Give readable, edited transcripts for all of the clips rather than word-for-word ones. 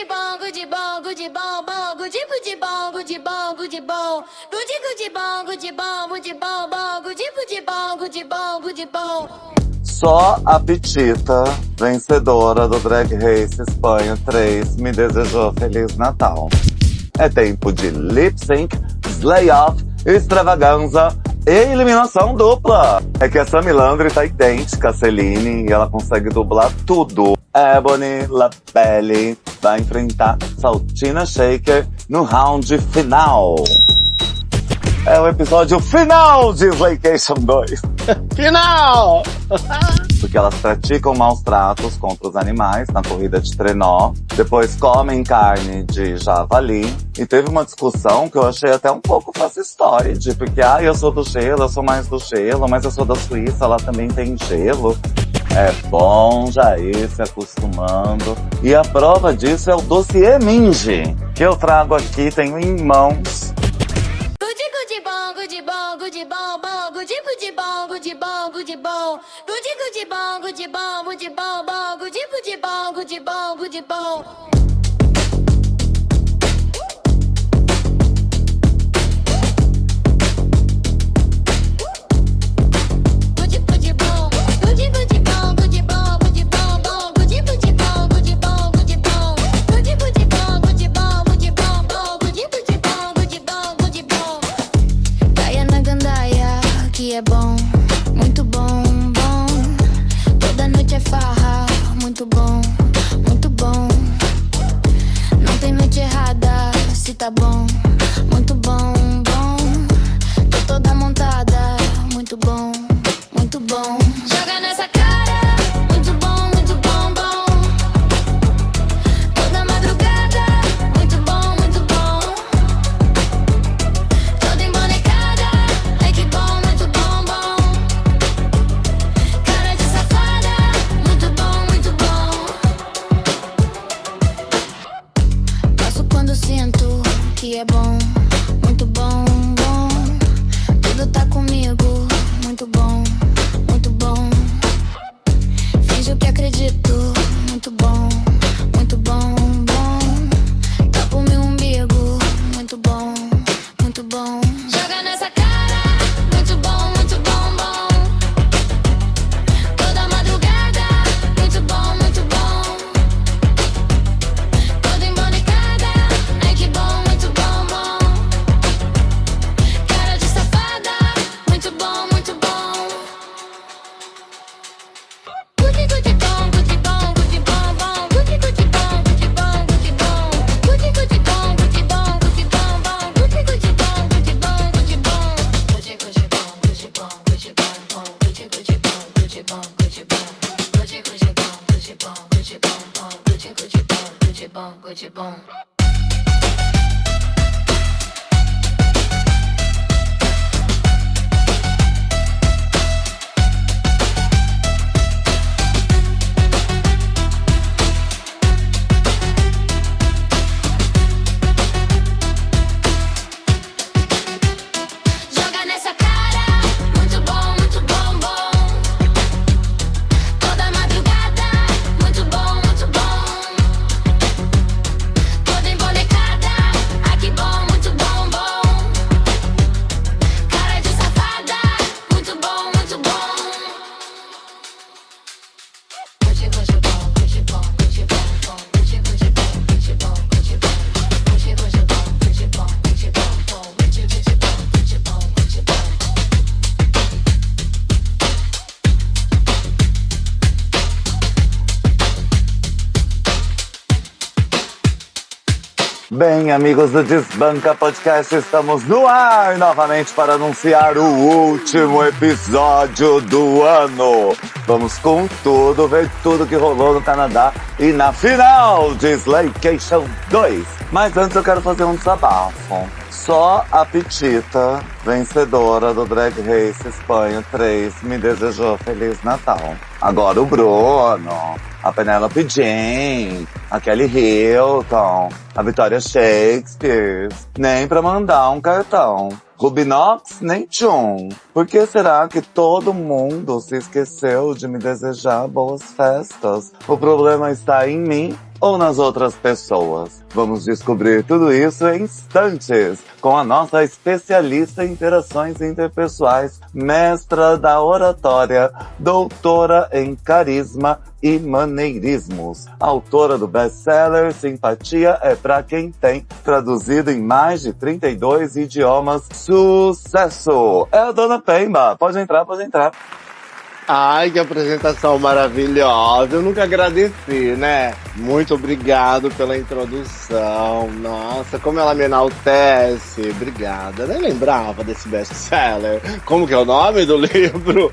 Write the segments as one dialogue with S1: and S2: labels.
S1: gude bom, gude bom, gude bom, bom, gude bom, gude bom, gude bom, gude bom, gude bom, gude bom, bom, gude bom, gude bom, gude bom.
S2: Só a Pitita, vencedora do Drag Race Espanha 3, me desejou Feliz Natal. É tempo de lip sync, slay off, extravaganza e eliminação dupla. É que essa Milandre tá idêntica a Celine e ela consegue dublar tudo. Ebony Lapelli vai enfrentar Saltina Shaker no round final. É o episódio final de Slaycation 2. Final! Porque elas praticam maus tratos contra os animais na corrida de trenó, depois comem carne de javali, e teve uma discussão que eu achei até um pouco fascistoide, porque eu sou do gelo, eu sou mais do gelo, mas eu sou da Suíça, lá também tem gelo. É bom já ir se acostumando. E a prova disso é o dossiê Minji, que eu trago aqui, tenho em mãos.
S1: Gude bom, gude bom, gude bom, bom, gude bom, gude bom, gude bom, gude bom, gude bom, gude bom, bom, gude bom, gude bom, gude bom.
S3: É bom, muito bom, bom. Toda noite é farra, muito bom, muito bom. Não tem noite errada, se tá bom, muito bom, bom. Tô toda montada, muito bom, muito bom. Joga nessa cara, muito bom, bom. Toda madrugada, muito bom, bom. Toda embonecada, ai que bom. Sinto que é bom, muito bom, bom. Tudo tá comigo, muito bom, muito bom. Finjo que acredito, muito bom, bom. Tapo meu umbigo, muito bom, bom. Joga nessa cara, muito bom, bom. Toda madrugada, muito bom, bom. Toda embonecada, ai que bom, muito bom, bom. Cara de safada, muito bom, bom. Gude bom, bom. Gude bom, bom. Gude bom, bom. Gude bom, bom. Gude bom. Joga nessa cara, muito bom, bom. Toda madrugada, muito bom, bom. Toda embonecada, ai que bom, bom. Cara de safada, muito bom, bom. Gude bom, gude bom, bom. Gude bom, gude bom, bom. Gude bom, gude bom.
S2: Bem, amigos do Desbanca Podcast, estamos no ar novamente para anunciar o último episódio do ano. Vamos com tudo, ver tudo que rolou no Canadá e na final de Slaycation 2. Mas antes eu quero fazer um desabafo. Só a Pitita, vencedora do Drag Race Espanha 3, me desejou Feliz Natal. Agora o Bruno, a Penelope Jean, a Kelly Hilton, a Victoria Shakespeare, nem pra mandar um cartão. Rubinox, nem tchum. Por que será que todo mundo se esqueceu de me desejar boas festas? O problema está em mim ou nas outras pessoas? Vamos descobrir tudo isso em instantes com a nossa especialista em interações interpessoais, mestra da oratória, doutora em carisma e maneirismos, autora do best-seller Simpatia é Pra Quem Tem, traduzido em mais de 32 idiomas. Sucesso! É a Dona Pemba. Pode entrar, pode entrar.
S4: Ai, que apresentação maravilhosa. Eu nunca agradeci, né? Muito obrigado pela introdução. Nossa, como ela me enaltece. Obrigada. Nem lembrava desse best-seller. Como que é o nome do livro?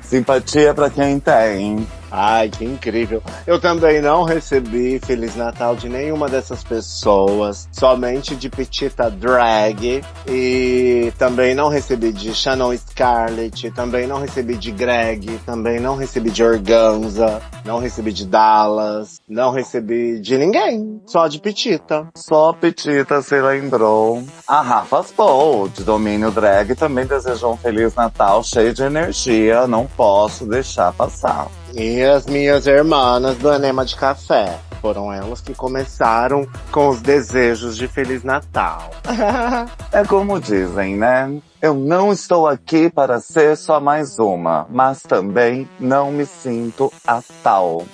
S2: Simpatia Pra Quem Tem.
S4: Ai, que incrível. Eu também não recebi Feliz Natal de nenhuma dessas pessoas, somente de Petita Drag, e também não recebi de Shannon Scarlett, também não recebi de Greg, também não recebi de Organza, não recebi de Dallas, não recebi de ninguém, só de Petita.
S2: Só Petita se lembrou. A Rafa Paul, de Domínio Drag, também desejou um Feliz Natal cheio de energia, não posso deixar passar.
S4: E as minhas irmãs do Enema de Café. Foram elas que começaram com os desejos de Feliz Natal.
S2: É como dizem, né? Eu não estou aqui para ser só mais uma, mas também não me sinto a tal.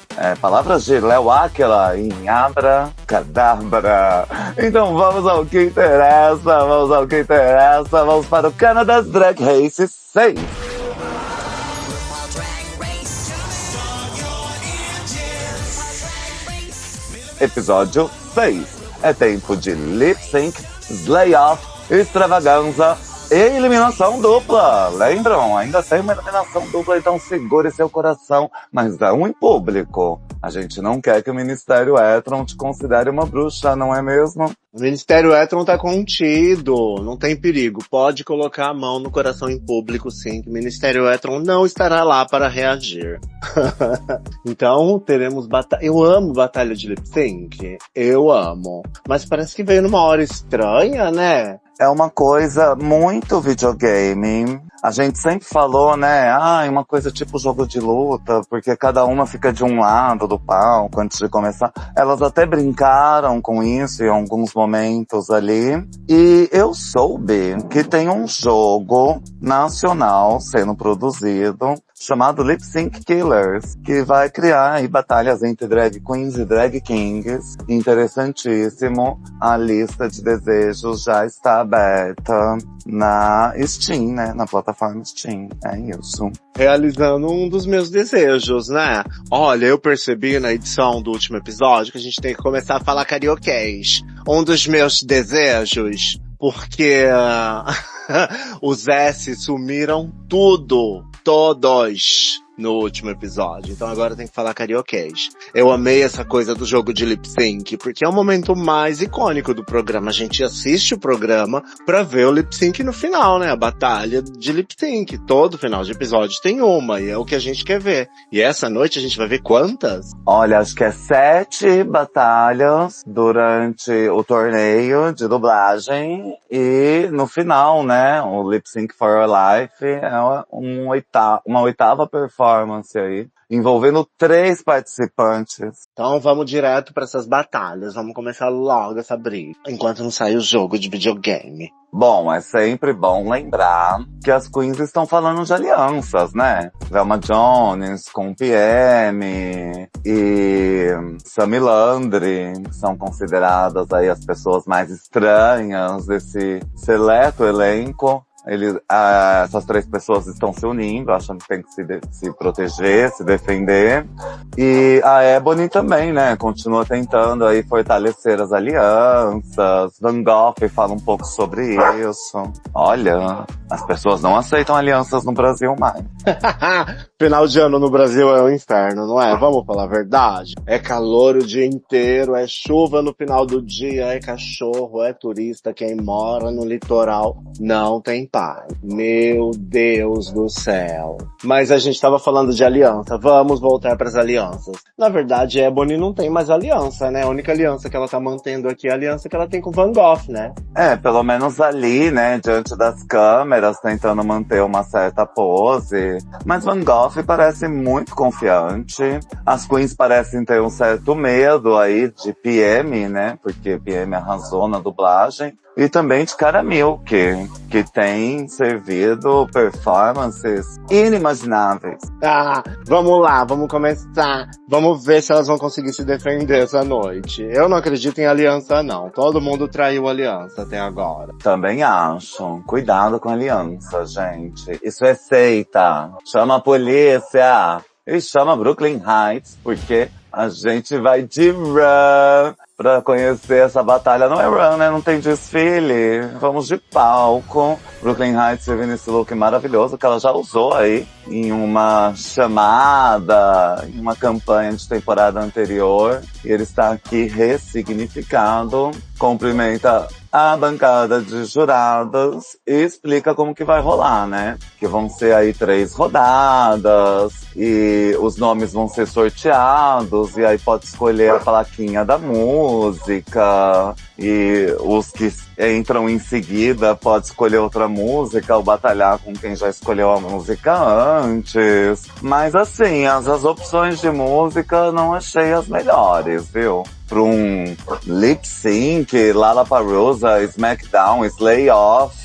S2: Palavras de Léo Áquila em Abra Cadabra. Então vamos ao que interessa, vamos para o Canada's Drag Race 6. Episódio 6. É tempo de lip sync, slay off, extravaganza e eliminação dupla. Lembram? Ainda tem uma eliminação dupla, então segure seu coração, mas não em público. A gente não quer que o Ministério Hétero te considere uma bruxa, não é mesmo?
S4: O Ministério Hétero tá contido, não tem perigo. Pode colocar a mão no coração em público, sim, que o Ministério Hétero não estará lá para reagir. Então, teremos batalha. Eu amo batalha de lip sync, eu amo. Mas parece que veio numa hora estranha, né?
S2: É uma coisa muito videogame. A gente sempre falou, né? Uma coisa tipo jogo de luta, porque cada uma fica de um lado do palco antes de começar. Elas até brincaram com isso em alguns momentos ali. E eu soube que tem um jogo nacional sendo produzido chamado Lip Sync Killers, que vai criar aí batalhas entre drag queens e drag kings. Interessantíssimo. A lista de desejos já está aberta na Steam, né? Na plataforma Steam. É isso.
S4: Realizando um dos meus desejos, né? Olha, eu percebi na edição do último episódio que a gente tem que começar a falar carioquês. Um dos meus desejos, porque os S sumiram tudo. Todos no último episódio. Então agora tem que falar carioquês. Eu amei essa coisa do jogo de lip sync, porque é o momento mais icônico do programa. A gente assiste o programa pra ver o lip sync no final, né? A batalha de lip sync. Todo final de episódio tem uma, e é o que a gente quer ver. E essa noite a gente vai ver quantas?
S2: Olha, acho que é 7 batalhas durante o torneio de dublagem e no final, né? O Lip Sync for Your Life é uma oitava performance aí, envolvendo 3 participantes.
S4: Então vamos direto para essas batalhas. Vamos começar logo essa briga, enquanto não sai o jogo de videogame.
S2: Bom, é sempre bom lembrar que as queens estão falando de alianças, né? Velma Jones com PM e Sammy Landry são consideradas aí as pessoas mais estranhas desse seleto elenco. Essas 3 pessoas estão se unindo, achando que tem que se proteger, se defender. E a Ebony também, né? Continua tentando aí fortalecer as alianças. Van Gogh fala um pouco sobre isso. Olha, as pessoas não aceitam alianças no Brasil mais.
S4: Final de ano no Brasil é um inferno, não é? Vamos falar a verdade. É calor o dia inteiro, é chuva no final do dia, é cachorro, é turista, quem mora no litoral não tem pai. Meu Deus do céu. Mas a gente tava falando de aliança. Vamos voltar pras alianças. Na verdade, Ebony não tem mais aliança, né? A única aliança que ela tá mantendo aqui é a aliança que ela tem com Van Gogh, né?
S2: Pelo menos ali, né, diante das câmeras, tentando manter uma certa pose. Mas Van Gogh parece muito confiante. As queens parecem ter um certo medo aí de PM, né? Porque PM arrasou na dublagem. E também de Cara Milk, que tem servido performances inimagináveis.
S4: Tá, vamos lá, vamos começar. Vamos ver se elas vão conseguir se defender essa noite. Eu não acredito em aliança, não. Todo mundo traiu aliança até agora.
S2: Também acho. Cuidado com a aliança, gente. Isso é seita. Chama a polícia. E chama Brooklyn Heights, porque a gente vai de run pra conhecer essa batalha. Não é run, né? Não tem desfile. Vamos de palco. Brooklyn Heights vive nesse look maravilhoso que ela já usou aí em uma chamada, em uma campanha de temporada anterior. E ele está aqui ressignificado. Cumprimenta a bancada de juradas e explica como que vai rolar, né? Que vão ser aí 3 rodadas e os nomes vão ser sorteados e aí pode escolher a plaquinha da música e os que entram em seguida pode escolher outra música ou batalhar com quem já escolheu a música antes. Mas assim, as opções de música não achei as melhores, viu? Para um lip sync, Lollapalooza, SmackDown, Slay Off,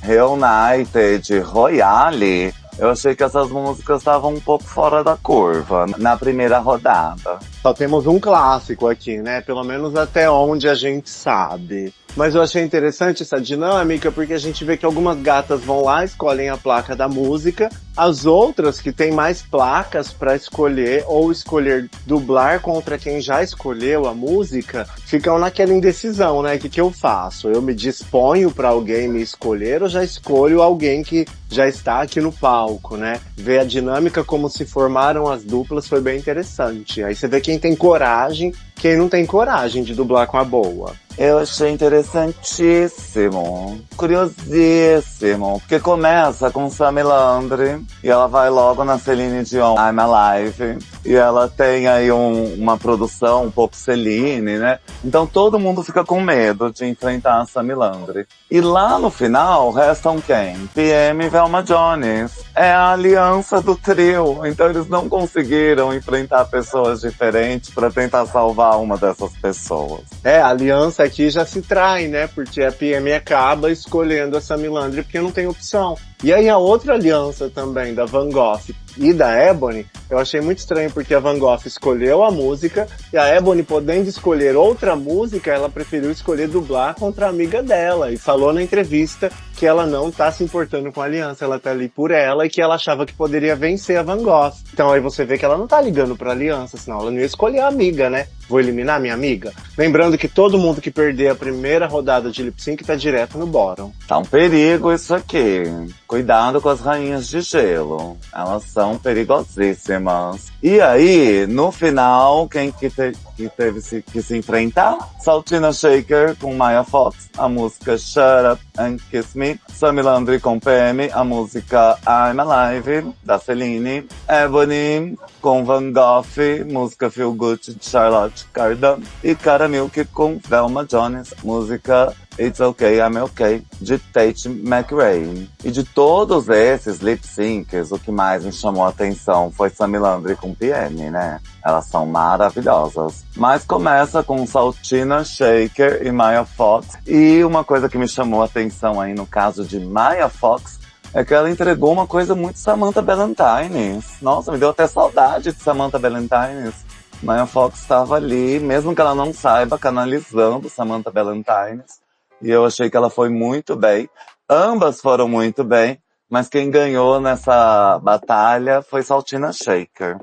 S2: Reunited, Royale, eu achei que essas músicas estavam um pouco fora da curva na primeira rodada.
S4: Só temos um clássico aqui, né? Pelo menos até onde a gente sabe. Mas eu achei interessante essa dinâmica porque a gente vê que algumas gatas vão lá, escolhem a placa da música, as outras que têm mais placas para escolher ou escolher dublar contra quem já escolheu a música, ficam naquela indecisão, né? O que eu faço? Eu me disponho para alguém me escolher ou já escolho alguém que já está aqui no palco, né? Ver a dinâmica como se formaram as duplas foi bem interessante. Aí você vê quem tem coragem, quem não tem coragem de dublar com a boa.
S2: Eu achei interessantíssimo, curiosíssimo, porque começa com Sammy Landry e ela vai logo na Celine Dion, I'm Alive, e ela tem aí uma produção um pouco Celine, né? Então todo mundo fica com medo de enfrentar a Sammy Landry. E lá no final restam quem? PM e Velma Jones. É a aliança do trio, então eles não conseguiram enfrentar pessoas diferentes para tentar salvar uma dessas pessoas.
S4: A aliança aqui já se trai, né? Porque a PM acaba escolhendo a Sammy Landry porque não tem opção. E aí a outra aliança também, da Van Gogh e da Ebony, eu achei muito estranho porque a Van Gogh escolheu a música e a Ebony, podendo escolher outra música, ela preferiu escolher dublar contra a amiga dela e falou na entrevista que ela não tá se importando com a aliança, ela tá ali por ela e que ela achava que poderia vencer a Van Gogh. Então aí você vê que ela não tá ligando pra aliança, senão ela não ia escolher a amiga, né? Vou eliminar minha amiga? Lembrando que todo mundo que perder a primeira rodada de lip sync tá direto no bottom.
S2: Tá um perigo isso aqui. Cuidado com as rainhas de gelo. Elas são perigosíssimas. E aí, no final, quem que teve que se enfrentar? Saltina Shaker com Maya Fox, a música Shut Up and Kiss Me. Sammy Landry com PM, a música I'm Alive, da Celine. Ebony com Van Gogh, música Feel Good, de Charlotte Cardan. E Cara Milk com Velma Jones, música It's Okay, I'm Okay, de Tate McRae. E de todos esses lip syncs, o que mais me chamou a atenção foi Sammy Landry com PM, né? Elas são maravilhosas. Mas começa com Saltina Shaker e Maya Fox. E uma coisa que me chamou a atenção aí no caso de Maya Fox é que ela entregou uma coisa muito Samantha Ballantines. Nossa, me deu até saudade de Samantha Ballantines. Maya Fox estava ali, mesmo que ela não saiba, canalizando Samantha Ballantines. E eu achei que ela foi muito bem. Ambas foram muito bem, mas quem ganhou nessa batalha foi Saltina Shaker.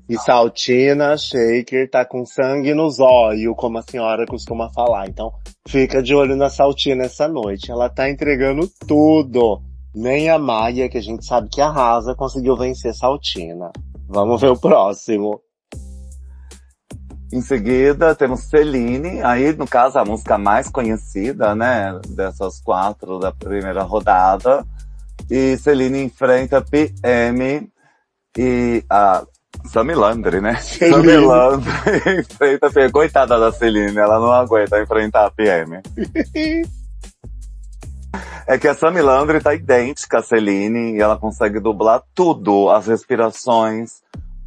S4: E Saltina Shaker tá com sangue nos olhos, como a senhora costuma falar. Então fica de olho na Saltina essa noite. Ela tá entregando tudo. Nem a Maia, que a gente sabe que arrasa, conseguiu vencer Saltina. Vamos ver o próximo.
S2: Em seguida, temos Celine, aí no caso a música mais conhecida, né, dessas 4 da primeira rodada. E Celine enfrenta PM e a Sammy Landry, né? Sammy Landry enfrenta, coitada da Celine, ela não aguenta enfrentar a PM. É que a Sammy Landry tá idêntica à Celine e ela consegue dublar tudo, as respirações,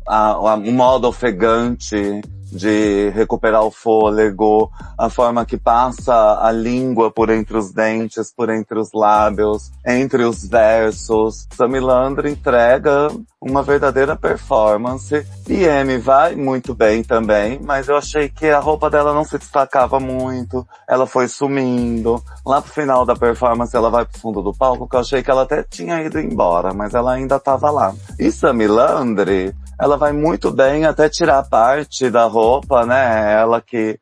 S2: o modo ofegante de recuperar o fôlego, a forma que passa a língua por entre os dentes, por entre os lábios, entre os versos. Sammy Landry entrega uma verdadeira performance. PM vai muito bem também, mas eu achei que a roupa dela não se destacava muito, ela foi sumindo. Lá pro final da performance ela vai pro fundo do palco, que eu achei que ela até tinha ido embora, mas ela ainda tava lá. E Sammy Landry, ela vai muito bem até tirar parte da roupa, né? Ela que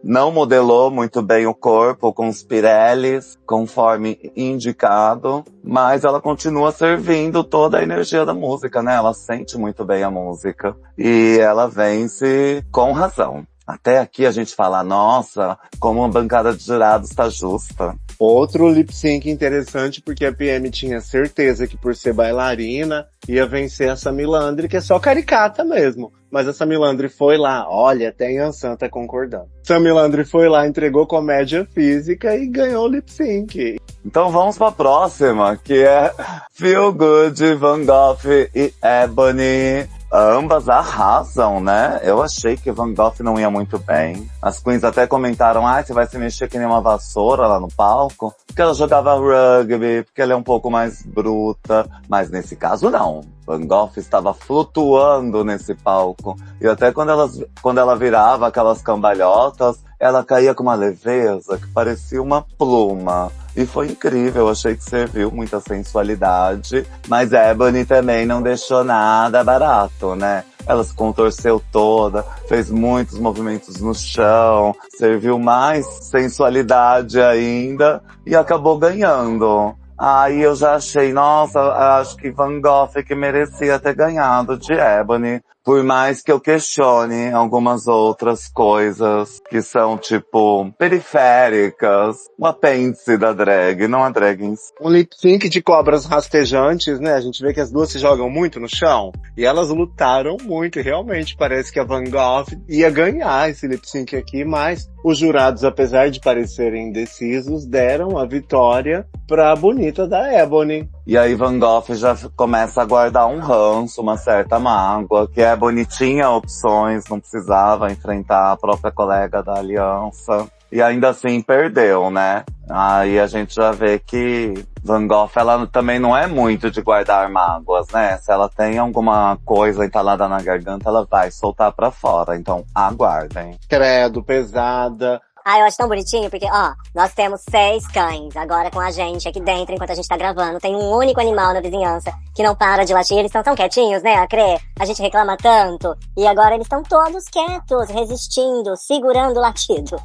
S2: não modelou muito bem o corpo com os Pirellis, conforme indicado, mas ela continua servindo toda a energia da música, né? Ela sente muito bem a música e ela vence com razão. Até aqui a gente fala, nossa, como a bancada de jurados tá justa.
S4: Outro lip sync interessante, porque a PM tinha certeza que por ser bailarina ia vencer a Sammy Landry, que é só caricata mesmo. Mas a Sammy Landry foi lá, olha, até Yansan tá concordando. Sammy Landry foi lá, entregou comédia física e ganhou o lip sync.
S2: Então vamos pra próxima, que é Feel Good, Van Gogh e Ebony. Ambas arrasam, né? Eu achei que Van Gogh não ia muito bem. As queens até comentaram, você vai se mexer que nem uma vassoura lá no palco. Porque ela jogava rugby, porque ela é um pouco mais bruta. Mas nesse caso não. Van Gogh estava flutuando nesse palco. E até quando ela virava aquelas cambalhotas, ela caía com uma leveza que parecia uma pluma. E foi incrível, achei que serviu muita sensualidade. Mas Ebony também não deixou nada barato, né? Ela se contorceu toda, fez muitos movimentos no chão, serviu mais sensualidade ainda e acabou ganhando. Aí eu já achei, nossa, acho que Van Gogh que merecia ter ganhado de Ebony. Por mais que eu questione algumas outras coisas que são, tipo, periféricas. O apêndice da drag, não a drag em si.
S4: Um lip sync de cobras rastejantes, né? A gente vê que as duas se jogam muito no chão. E elas lutaram muito. E realmente parece que a Van Gogh ia ganhar esse lip sync aqui. Mas os jurados, apesar de parecerem indecisos, deram a vitória pra bonita da Ebony.
S2: E aí Van Gogh já começa a guardar um ranço, uma certa mágoa, que é bonitinha opções, não precisava enfrentar a própria colega da aliança. E ainda assim perdeu, né? Aí a gente já vê que Van Gogh, ela também não é muito de guardar mágoas, né? Se ela tem alguma coisa entalada na garganta, ela vai soltar pra fora. Então aguardem.
S4: Credo, pesada.
S5: Eu acho tão bonitinho, porque, nós temos 6 cães agora com a gente aqui dentro, enquanto a gente tá gravando. Tem um único animal na vizinhança que não para de latir. Eles estão tão quietinhos, né, a Crê? A gente reclama tanto. E agora eles estão todos quietos, resistindo, segurando o latido.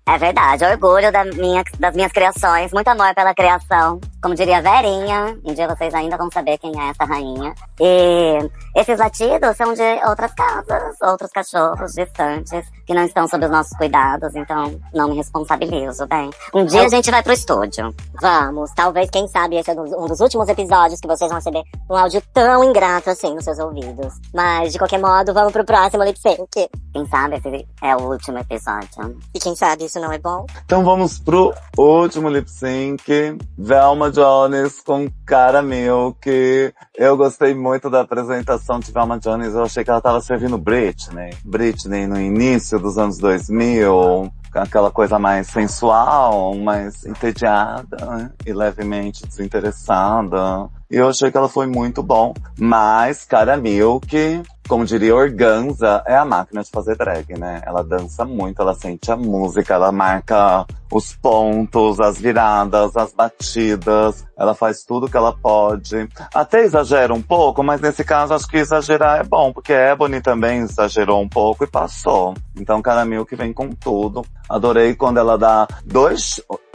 S5: É verdade, orgulho das minhas criações, muito amor pela criação. Como diria a Verinha, um dia vocês ainda vão saber quem é essa rainha. E esses latidos são de outras casas, outros cachorros distantes, que não estão sob os nossos cuidados, então não me responsabilizo, bem. Um dia a gente vai pro estúdio. Vamos, talvez, quem sabe, esse é um dos últimos episódios que vocês vão receber um áudio tão ingrato assim nos seus ouvidos. Mas, de qualquer modo, vamos pro próximo lip sync. Quem sabe esse é o último episódio. E quem sabe isso não é bom?
S2: Então vamos pro último lip sync. Velma Jones com Cara Milk. Eu gostei muito da apresentação de Velma Jones. Eu achei que ela tava servindo Britney. Britney no início dos anos 2000. Aquela coisa mais sensual, mais entediada, né? E levemente desinteressada. E eu achei que ela foi muito bom. Mas Cara Milk, como diria Organza, é a máquina de fazer drag, né? Ela dança muito, ela sente a música, ela marca os pontos, as viradas, as batidas. Ela faz tudo que ela pode. Até exagera um pouco, mas nesse caso acho que exagerar é bom, porque a Ebony também exagerou um pouco e passou. Então Cara Milk vem com tudo. Adorei quando ela dá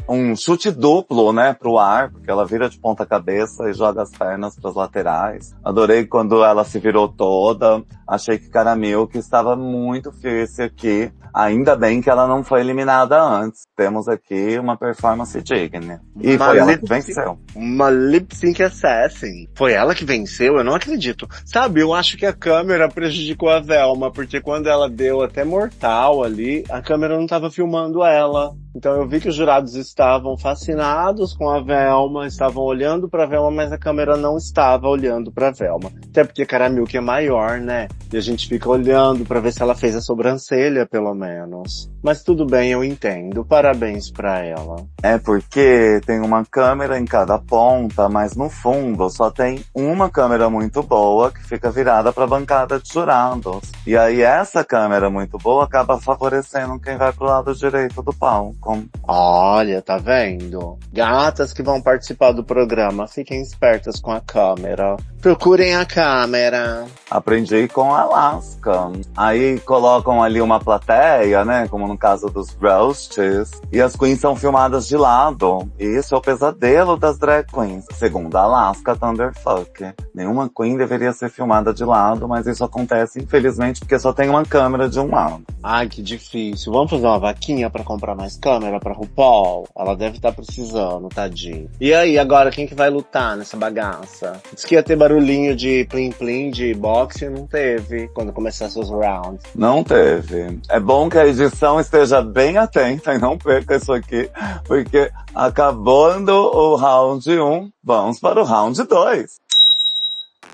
S2: um chute duplo, né, pro ar, porque ela vira de ponta cabeça e joga as pernas pras laterais. Adorei quando ela se virou toda. Achei que Cara Milk estava muito fierce aqui. Ainda bem que ela não foi eliminada antes. Temos aqui uma performance digna. E foi ela que venceu.
S4: Uma lip sync assassin. Foi ela que venceu? Eu não acredito. Sabe, eu acho que a câmera prejudicou a Velma, porque quando ela deu até mortal ali, a câmera não estava filmando ela. Então eu vi que os jurados estavam fascinados com a Velma, estavam olhando pra Velma, mas a câmera não estava olhando pra Velma. Até porque Cara Milk é maior, né? E a gente fica olhando pra ver se ela fez a sobrancelha, pelo menos. Mas tudo bem, eu entendo. Parabéns pra ela.
S2: É porque tem uma câmera em cada ponta, mas no fundo só tem uma câmera muito boa que fica virada pra bancada de jurados. E aí essa câmera muito boa acaba favorecendo quem vai pro lado direito do palco.
S4: Olha, tá vendo? Gatas que vão participar do programa, fiquem espertas com a câmera. Procurem a câmera.
S2: Aprendi com a Alaska. Aí colocam ali uma plateia, né? Como no caso dos roasts. E as queens são filmadas de lado. E isso é o pesadelo das drag queens. Segundo a Alaska Thunderfuck. Nenhuma queen deveria ser filmada de lado, mas isso acontece, infelizmente, porque só tem uma câmera de um lado.
S4: Ai, que difícil. Vamos fazer uma vaquinha pra comprar mais câmera pra RuPaul? Ela deve estar precisando, tadinho. E aí, agora, quem que vai lutar nessa bagaça? Diz que ia ter barulhinho de plim-plim, de boxe, não teve, quando começasse os rounds.
S2: Não teve. É bom que a edição esteja bem atenta e não perca isso aqui, porque acabando o round 1, vamos para o round 2.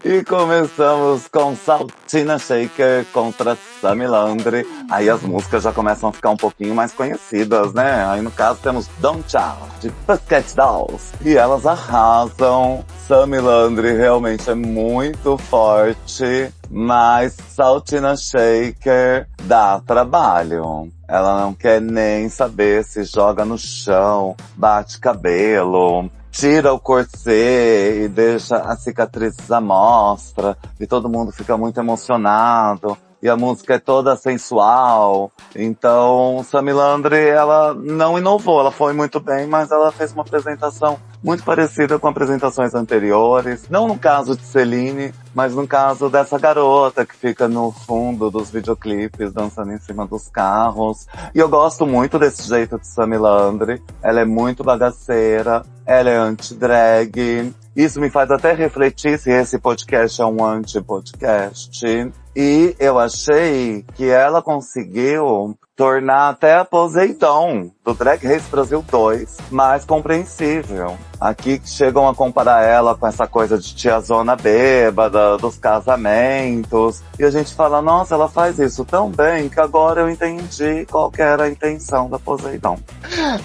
S2: E começamos com Saltina Shaker contra Sami Landry. Aí as músicas já começam a ficar um pouquinho mais conhecidas, né? Aí no caso temos Don't Chow, de Pussycat Dolls. E elas arrasam. Sami Landry realmente é muito forte, mas Saltina Shaker dá trabalho. Ela não quer nem saber, se joga no chão, bate cabelo, tira o corset e deixa as cicatrizes à mostra, e todo mundo fica muito emocionado, e a música é toda sensual. Então, Sami Landry, ela não inovou, ela foi muito bem, mas ela fez uma apresentação muito parecida com apresentações anteriores, não no caso de Celine, mas no caso dessa garota que fica no fundo dos videoclipes dançando em cima dos carros. E eu gosto muito desse jeito de Sami Landry. Ela é muito bagaceira, ela é anti-drag. Isso me faz até refletir se esse podcast é um anti-podcast. E eu achei que ela conseguiu tornar até a Poseidon, do Drag Race Brasil 2, mais compreensível. Aqui chegam a comparar ela com essa coisa de tiazona bêbada, dos casamentos. E a gente fala, nossa, ela faz isso tão bem que agora eu entendi qual que era a intenção da Poseidon.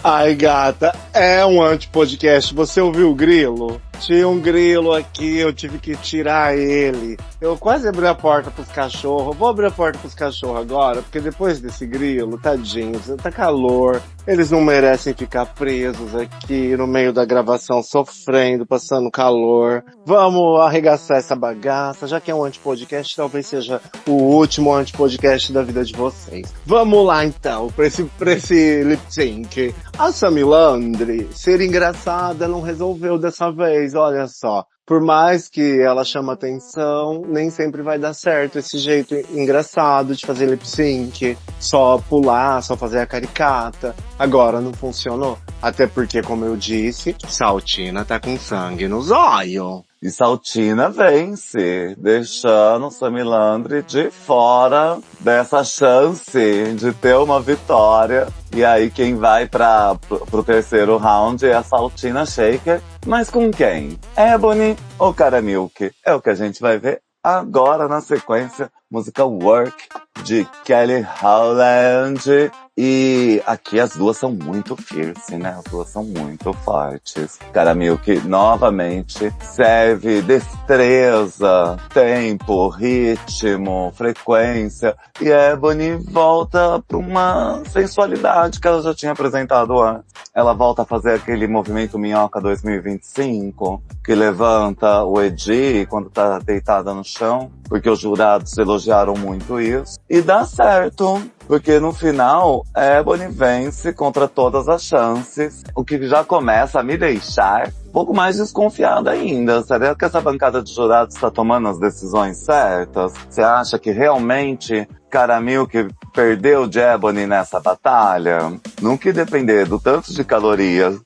S4: Ai, gata, é um anti-podcast. Você ouviu o grilo? Tinha um grilo aqui, eu tive que tirar ele. Eu quase abri a porta pros cachorros. Vou abrir a porta pros cachorros agora, porque depois desse grilo, tadinhos, tá calor. Eles não merecem ficar presos aqui no meio da gravação, sofrendo, passando calor. Vamos arregaçar essa bagaça, já que é um antipodcast, talvez seja o último antipodcast da vida de vocês. Vamos lá então, pra esse lip sync. A Sami Landry, ser engraçada, não resolveu dessa vez, olha só. Por mais que ela chame atenção, nem sempre vai dar certo esse jeito engraçado de fazer lip sync. Só pular, só fazer a caricata. Agora não funcionou. Até porque, como eu disse, Saltina tá com sangue nos olhos.
S2: E Saltina vence, deixando Sami Landry de fora dessa chance de ter uma vitória. E aí quem vai pro terceiro round é a Saltina Shaker. Mas com quem? Ebony ou Cara Milk? É o que a gente vai ver agora na sequência. Música Work, de Kelly Rowland. E aqui as duas são muito fierce, né? As duas são muito fortes. Cara Milk novamente serve destreza, tempo, ritmo, frequência. E Ebony volta pra uma sensualidade que ela já tinha apresentado antes. Ela volta a fazer aquele movimento Minhoca 2025, que levanta o Edi quando tá deitada no chão, porque os jurados elogiaram muito isso. E dá certo, porque no final, Ebony vence contra todas as chances, o que já começa a me deixar um pouco mais desconfiada ainda. Será que essa bancada de jurados está tomando as decisões certas? Você acha que realmente Caramilk perdeu de Ebony nessa batalha? No que depender do tanto de calorias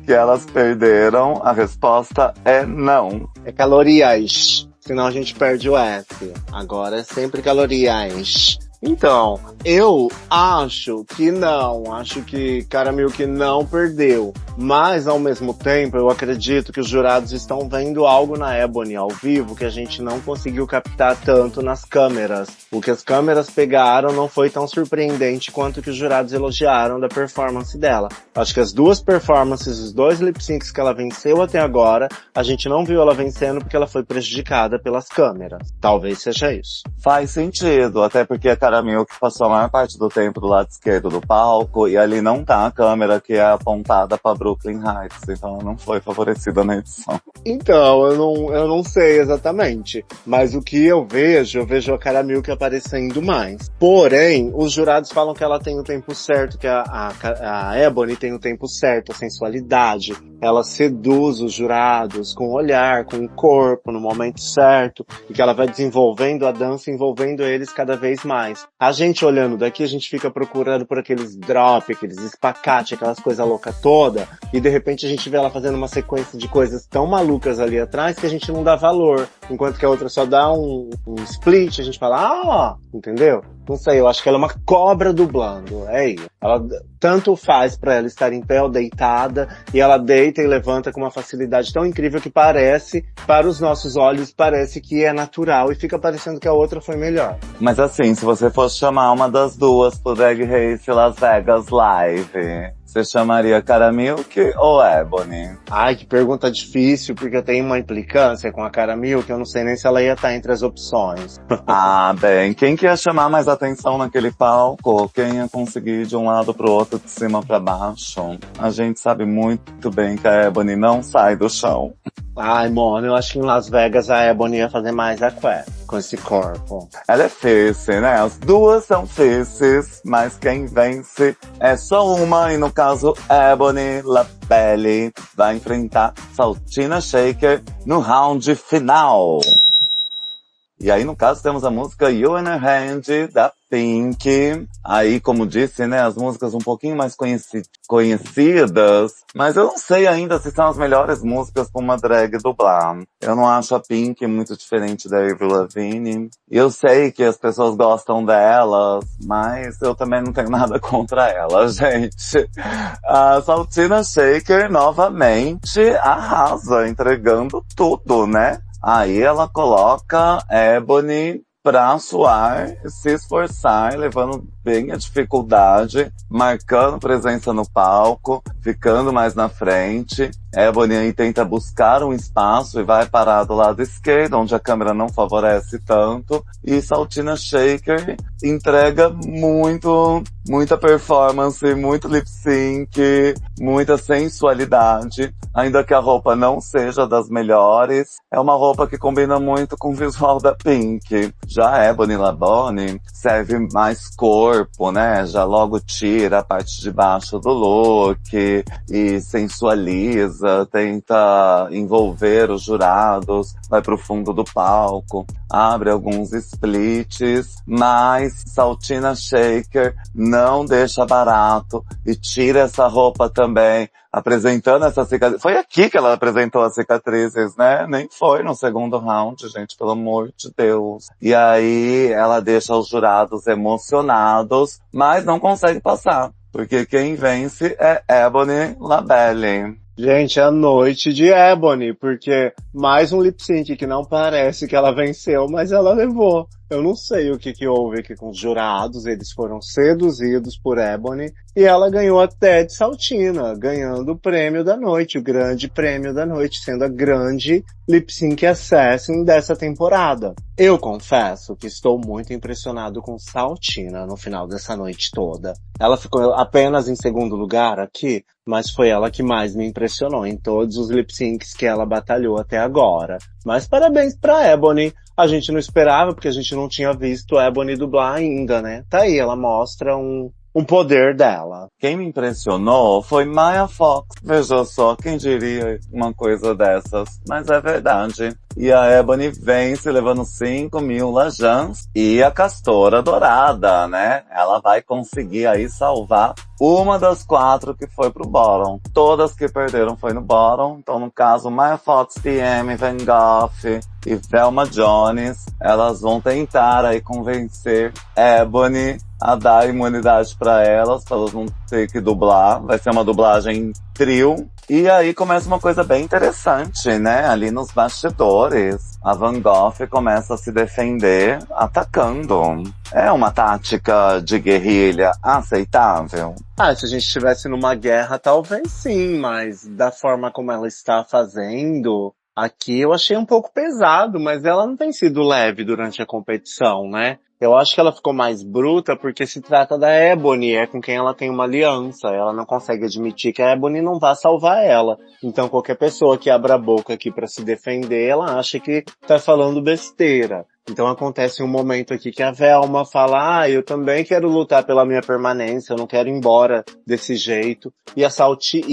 S2: que elas perderam, a resposta é não.
S4: É calorias. Senão a gente perde o F. Agora é sempre calorias. Então, eu acho que não. Acho que Caramilk não perdeu. Mas, ao mesmo tempo, eu acredito que os jurados estão vendo algo na Ebony ao vivo que a gente não conseguiu captar tanto nas câmeras. O que as câmeras pegaram não foi tão surpreendente quanto o que os jurados elogiaram da performance dela. Acho que as duas performances, os dois lip-syncs que ela venceu até agora, a gente não viu ela vencendo porque ela foi prejudicada pelas câmeras. Talvez seja isso.
S2: Faz sentido, até porque a Caramilk passou a maior parte do tempo do lado esquerdo do palco e ali não tá a câmera que é apontada pra Brooklyn Heights, então ela não foi favorecida na edição.
S4: Então, eu não sei exatamente, mas o que eu vejo a Caramilk aparecendo mais. Porém, os jurados falam que ela tem o tempo certo, que a Ebony tem o tempo certo, a sensualidade, ela seduz os jurados com o olhar, com o corpo, no momento certo, e que ela vai desenvolvendo a dança, envolvendo eles cada vez mais. A gente olhando daqui, a gente fica procurando por aqueles drop, aqueles espacate, aquelas coisas loucas toda, e de repente a gente vê ela fazendo uma sequência de coisas tão malucas ali atrás que a gente não dá valor, enquanto que a outra só dá um split, a gente fala, entendeu? Não sei, eu acho que ela é uma cobra dublando, é isso. Ela tanto faz pra ela estar em pé ou deitada, e ela deita e levanta com uma facilidade tão incrível que parece, para os nossos olhos, parece que é natural, e fica parecendo que a outra foi melhor.
S2: Mas assim, se você fosse chamar uma das duas pro Drag Race Las Vegas Live, você chamaria Caramilk ou Ebony?
S4: Ai, que pergunta difícil, porque eu tenho uma implicância com a Caramilk, eu não sei nem se ela ia estar entre as opções.
S2: Ah, bem, quem que ia chamar mais atenção naquele palco? Quem ia conseguir ir de um lado pro outro, de cima pra baixo? A gente sabe muito bem que a Ebony não sai do chão.
S4: Ai, mano, eu acho que em Las Vegas a Ebony ia fazer mais a Quest com esse corpo.
S2: Ela é face, né? As duas são faces, mas quem vence é só uma, e no caso, Ebony Labelle vai enfrentar Saltina Shaker no round final. E aí, no caso, temos a música You in a Hand, da Pink. Aí, como disse, né, as músicas um pouquinho mais conhecidas, mas eu não sei ainda se são as melhores músicas pra uma drag dublar. Eu não acho a Pink muito diferente da Avril Lavigne. E eu sei que as pessoas gostam delas, mas eu também não tenho nada contra elas, gente. A Saltina Shaker, novamente, arrasa, entregando tudo, né? Aí ela coloca Ebony pra suar, se esforçar, levando bem a dificuldade, marcando presença no palco, ficando mais na frente. Ebony aí tenta buscar um espaço e vai parar do lado esquerdo, onde a câmera não favorece tanto. E Saltina Shaker entrega muita performance, muito lip sync, muita sensualidade. Ainda que a roupa não seja das melhores, é uma roupa que combina muito com o visual da Pink. Já a Ebony Labone serve mais corpo, né? Já logo tira a parte de baixo do look e sensualiza, tenta envolver os jurados, vai pro fundo do palco, abre alguns splits, mas Saltina Shaker não deixa barato e tira essa roupa também, apresentando essa cicatriz. Foi aqui que ela apresentou as cicatrizes, né? Nem foi no segundo round, gente, pelo amor de Deus. E aí ela deixa os jurados emocionados, mas não consegue passar, porque quem vence é Ebony Labelle.
S4: Gente, é a noite de Ebony, porque mais um lip sync que não parece que ela venceu, mas ela levou. Eu não sei o que houve aqui com os jurados, eles foram seduzidos por Ebony, e ela ganhou até de Saltina, ganhando o prêmio da noite, o grande prêmio da noite, sendo a grande lip sync assassin dessa temporada. Eu confesso que estou muito impressionado com Saltina no final dessa noite toda. Ela ficou apenas em segundo lugar aqui, mas foi ela que mais me impressionou em todos os lip syncs que ela batalhou até agora. Mas parabéns pra Ebony. a gente não esperava, porque a gente não tinha visto a Ebony dublar ainda, né? Tá aí, ela mostra um poder dela.
S2: Quem me impressionou foi Maya Fox. Veja só, quem diria uma coisa dessas? Mas é verdade. E a Ebony vence levando 5.000 lajans e a Castora Dourada, né? Ela vai conseguir aí salvar uma das 4 que foi pro bottom. Todas que perderam foi no bottom. Então, no caso, Maya Fox, PM, Van Gogh e Velma Jones, elas vão tentar aí convencer Ebony a dar imunidade pra elas não ter que dublar. Vai ser uma dublagem trio. E aí começa uma coisa bem interessante, né? Ali nos bastidores, a Van Gogh começa a se defender atacando. É uma tática de guerrilha aceitável?
S4: Se a gente estivesse numa guerra, talvez sim, mas da forma como ela está fazendo, aqui eu achei um pouco pesado, mas ela não tem sido leve durante a competição, né? Eu acho que ela ficou mais bruta porque se trata da Ebony, é com quem ela tem uma aliança. Ela não consegue admitir que a Ebony não vá salvar ela. Então qualquer pessoa que abra a boca aqui pra se defender, ela acha que tá falando besteira. Então acontece um momento aqui que a Velma fala, eu também quero lutar pela minha permanência, eu não quero ir embora desse jeito. E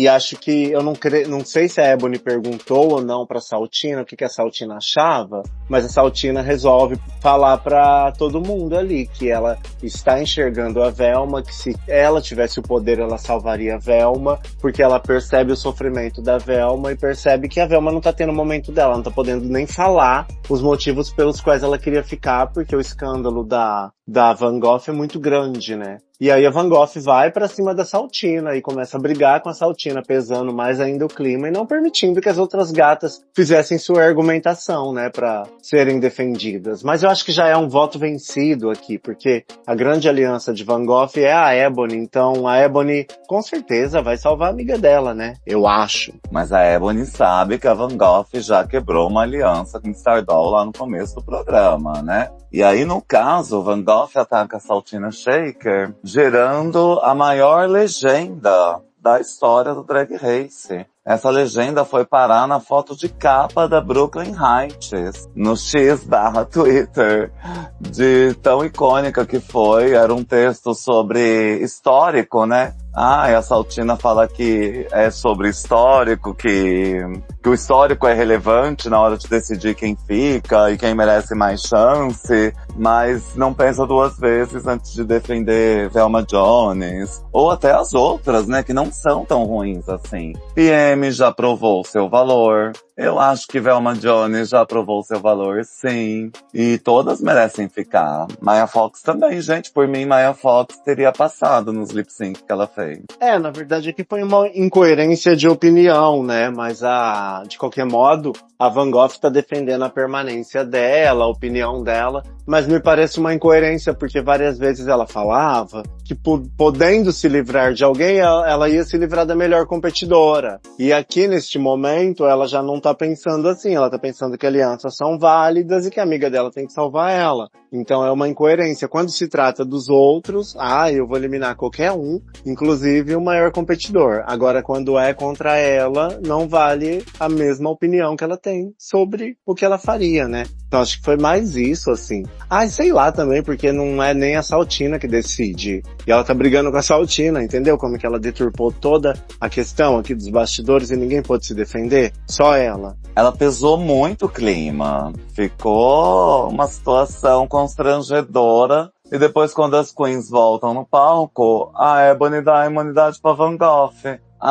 S4: acho que, eu não sei se a Ebony perguntou ou não pra Saltina o que a Saltina achava, mas a Saltina resolve falar pra todo mundo ali que ela está enxergando a Velma, que se ela tivesse o poder ela salvaria a Velma, porque ela percebe o sofrimento da Velma e percebe que a Velma não tá tendo o momento dela, não tá podendo nem falar os motivos pelos quais ela queria ficar, porque o escândalo da Van Gogh é muito grande, né? E aí a Van Gogh vai pra cima da Saltina e começa a brigar com a Saltina, pesando mais ainda o clima e não permitindo que as outras gatas fizessem sua argumentação, né, pra serem defendidas. Mas eu acho que já é um voto vencido aqui, porque a grande aliança de Van Gogh é a Ebony, então a Ebony com certeza vai salvar a amiga dela, né? Eu acho.
S2: Mas a Ebony sabe que a Van Gogh já quebrou uma aliança com Stardust lá no começo do programa, né? E aí, no caso, Van Gogh ataca a Saltina Shaker, gerando a maior legenda da história do Drag Race. Essa legenda foi parar na foto de capa da Brooklyn Heights, no X/Twitter, de tão icônica que foi. Era um texto sobre histórico, né? E a Saltina fala que é sobre histórico, que o histórico é relevante na hora de decidir quem fica e quem merece mais chance, mas não pensa 2 vezes antes de defender Velma Jones, ou até as outras, né, que não são tão ruins assim. PM já provou seu valor. Eu acho que Velma Jones já provou seu valor, sim. E todas merecem ficar. Maya Fox também, gente. Por mim, Maya Fox teria passado nos lip sync que ela fez.
S4: Na verdade aqui foi uma incoerência de opinião, né? Mas de qualquer modo, a Van Gogh tá defendendo a permanência dela, a opinião dela. Mas me parece uma incoerência, porque várias vezes ela falava que podendo se livrar de alguém, ela ia se livrar da melhor competidora. E aqui, neste momento, ela já não tá pensando assim. Ela tá pensando que alianças são válidas e que a amiga dela tem que salvar ela. Então é uma incoerência. Quando se trata dos outros, eu vou eliminar qualquer um, inclusive o maior competidor. Agora, quando é contra ela, não vale a mesma opinião que ela tem sobre o que ela faria, né? Então acho que foi mais isso, assim. Sei lá também, porque não é nem a Saltina que decide. E ela tá brigando com a Saltina, entendeu? Como que ela deturpou toda a questão aqui dos bastidores e ninguém pôde se defender? Só ela.
S2: Ela pesou muito o clima. Ficou uma situação constrangedora. E depois, quando as queens voltam no palco, a Ebony dá a imunidade pra Van Gogh.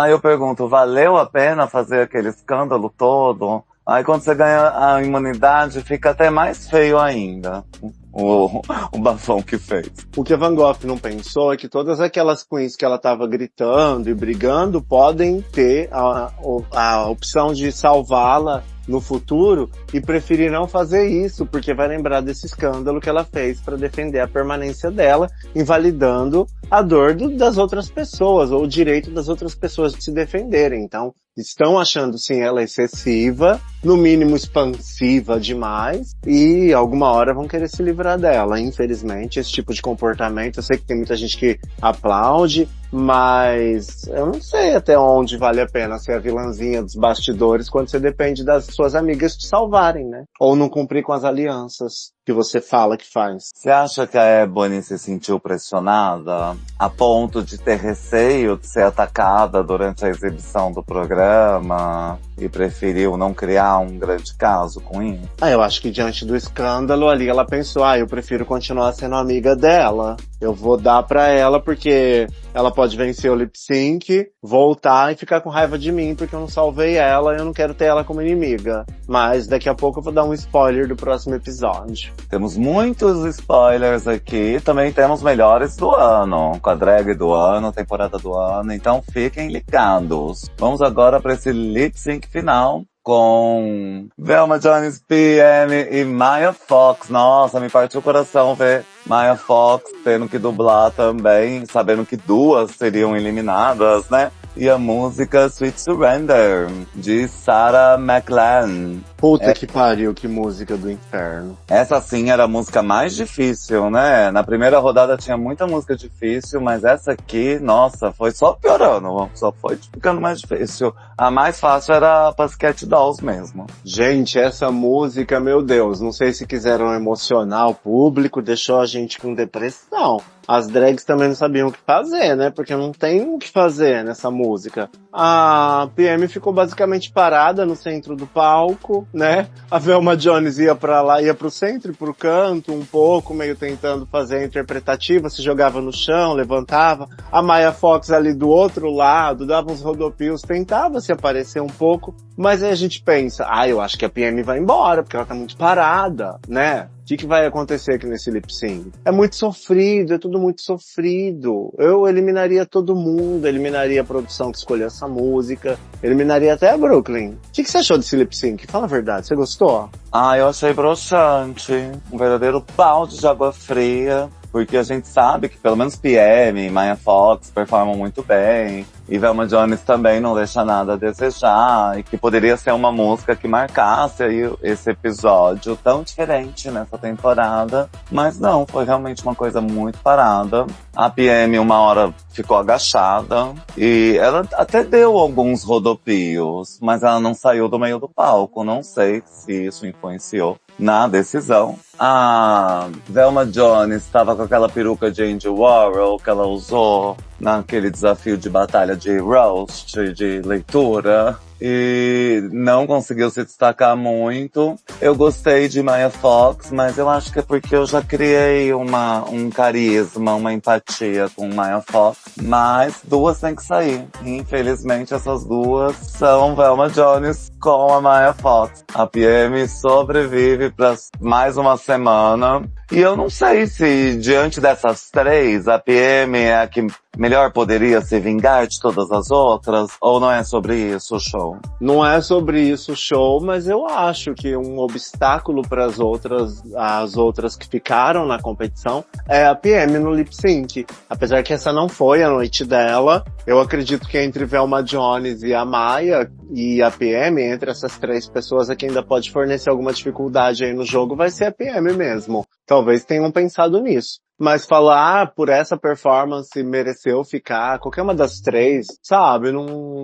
S2: Eu pergunto, valeu a pena fazer aquele escândalo todo? Aí quando você ganha a imunidade, fica até mais feio ainda. O bafão que fez.
S4: O que a Van Gogh não pensou é que todas aquelas queens que ela tava gritando e brigando podem ter a opção de salvá-la no futuro e preferir não fazer isso, porque vai lembrar desse escândalo que ela fez para defender a permanência dela, invalidando a dor das outras pessoas, ou o direito das outras pessoas de se defenderem. Então, estão achando sim ela excessiva, no mínimo expansiva demais, e alguma hora vão querer se livrar dela. Infelizmente, esse tipo de comportamento, eu sei que tem muita gente que aplaude, Mas eu não sei até onde vale a pena ser a vilãzinha dos bastidores quando você depende das suas amigas te salvarem, né? Ou não cumprir com as alianças que você fala que faz.
S2: Você acha que a Ebony se sentiu pressionada a ponto de ter receio de ser atacada durante a exibição do programa e preferiu não criar um grande caso com isso?
S4: Eu acho que diante do escândalo ali ela pensou, eu prefiro continuar sendo amiga dela. Eu vou dar pra ela porque ela pode vencer o lip sync, voltar e ficar com raiva de mim porque eu não salvei ela e eu não quero ter ela como inimiga. Mas daqui a pouco eu vou dar um spoiler do próximo episódio.
S2: Temos muitos spoilers aqui, também temos melhores do ano, com a drag do ano, temporada do ano, então fiquem ligados. Vamos agora para esse lip sync final com Velma Jones, PM e Maya Fox. Nossa, me partiu o coração ver Maya Fox tendo que dublar também, sabendo que duas seriam eliminadas, né? E a música Sweet Surrender, de Sarah McLachlan.
S4: Puta que pariu, que música do inferno.
S2: Essa sim era a música mais difícil, né? Na primeira rodada tinha muita música difícil, mas essa aqui, nossa, foi só piorando, só foi ficando mais difícil. A mais fácil era a Pussycat Dolls mesmo.
S4: Gente, essa música, meu Deus, não sei se quiseram emocionar o público, deixou a gente com depressão. As drags também não sabiam o que fazer, né? Porque não tem o que fazer nessa música. A PM ficou basicamente parada no centro do palco, né? A Velma Jones ia pra lá, ia pro centro e pro canto um pouco, meio tentando fazer a interpretativa, se jogava no chão, levantava. A Maya Fox ali do outro lado, dava uns rodopios, tentava se aparecer um pouco. Mas aí a gente pensa, eu acho que a PM vai embora, porque ela tá muito parada, né? O que vai acontecer aqui nesse lip sync? É muito sofrido, é tudo muito sofrido. Eu eliminaria todo mundo, eliminaria a produção que escolheu essa música, eliminaria até a Brooklyn. O que você achou desse lip sync? Fala a verdade, você gostou?
S2: Eu achei broxante, um verdadeiro balde de água fria. Porque a gente sabe que pelo menos PM e Maya Fox performam muito bem. E Velma Jones também não deixa nada a desejar. E que poderia ser uma música que marcasse aí esse episódio tão diferente nessa temporada. Mas não, foi realmente uma coisa muito parada. A PM uma hora ficou agachada. E ela até deu alguns rodopios. Mas ela não saiu do meio do palco. Não sei se isso influenciou na decisão. A Velma Jones estava com aquela peruca de Andy Warhol que ela usou naquele desafio de batalha de roast, de leitura. E não conseguiu se destacar muito. Eu gostei de Maya Fox, mas eu acho que é porque eu já criei um carisma, uma empatia com Maya Fox. Mas duas têm que sair. Infelizmente essas duas são Velma Jones com a Maya Fox. A PM sobrevive para mais uma semana. E eu não sei se diante dessas três, a PM é a que melhor poderia se vingar de todas as outras, ou não é sobre isso o show?
S4: Não é sobre isso o show, mas eu acho que um obstáculo para as outras que ficaram na competição é a PM no lip sync. Apesar que essa não foi a noite dela, eu acredito que entre Velma Jones e a Maya e a PM, entre essas três pessoas, a que ainda pode fornecer alguma dificuldade aí no jogo vai ser a PM mesmo. Talvez tenham pensado nisso. Mas falar por essa performance mereceu ficar, qualquer uma das três, sabe?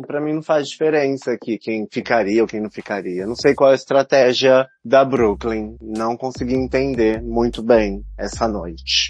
S4: Pra mim não faz diferença aqui quem ficaria ou quem não ficaria. Não sei qual é a estratégia da Brooklyn. Não consegui entender muito bem essa noite.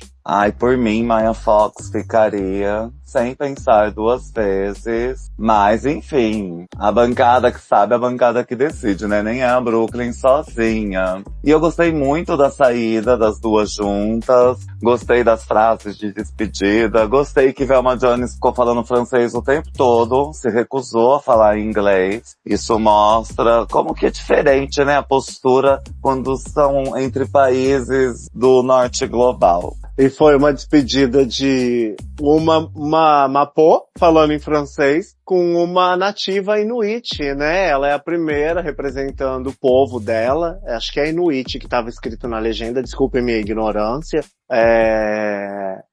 S2: Por mim, Maya Fox ficaria sem pensar duas vezes. Mas, enfim, a bancada que sabe, a bancada que decide, né? Nem é a Brooklyn sozinha. E eu gostei muito da saída das duas juntas. Gostei das frases de despedida. Gostei que Velma Jones ficou falando francês o tempo todo. Se recusou a falar inglês. Isso mostra como que é diferente, né? A postura quando são entre países do norte global.
S4: E foi uma despedida de uma Mapô, falando em francês, com uma nativa Inuit, né? Ela é a primeira representando o povo dela. Acho que é Inuit que estava escrito na legenda, desculpe minha ignorância.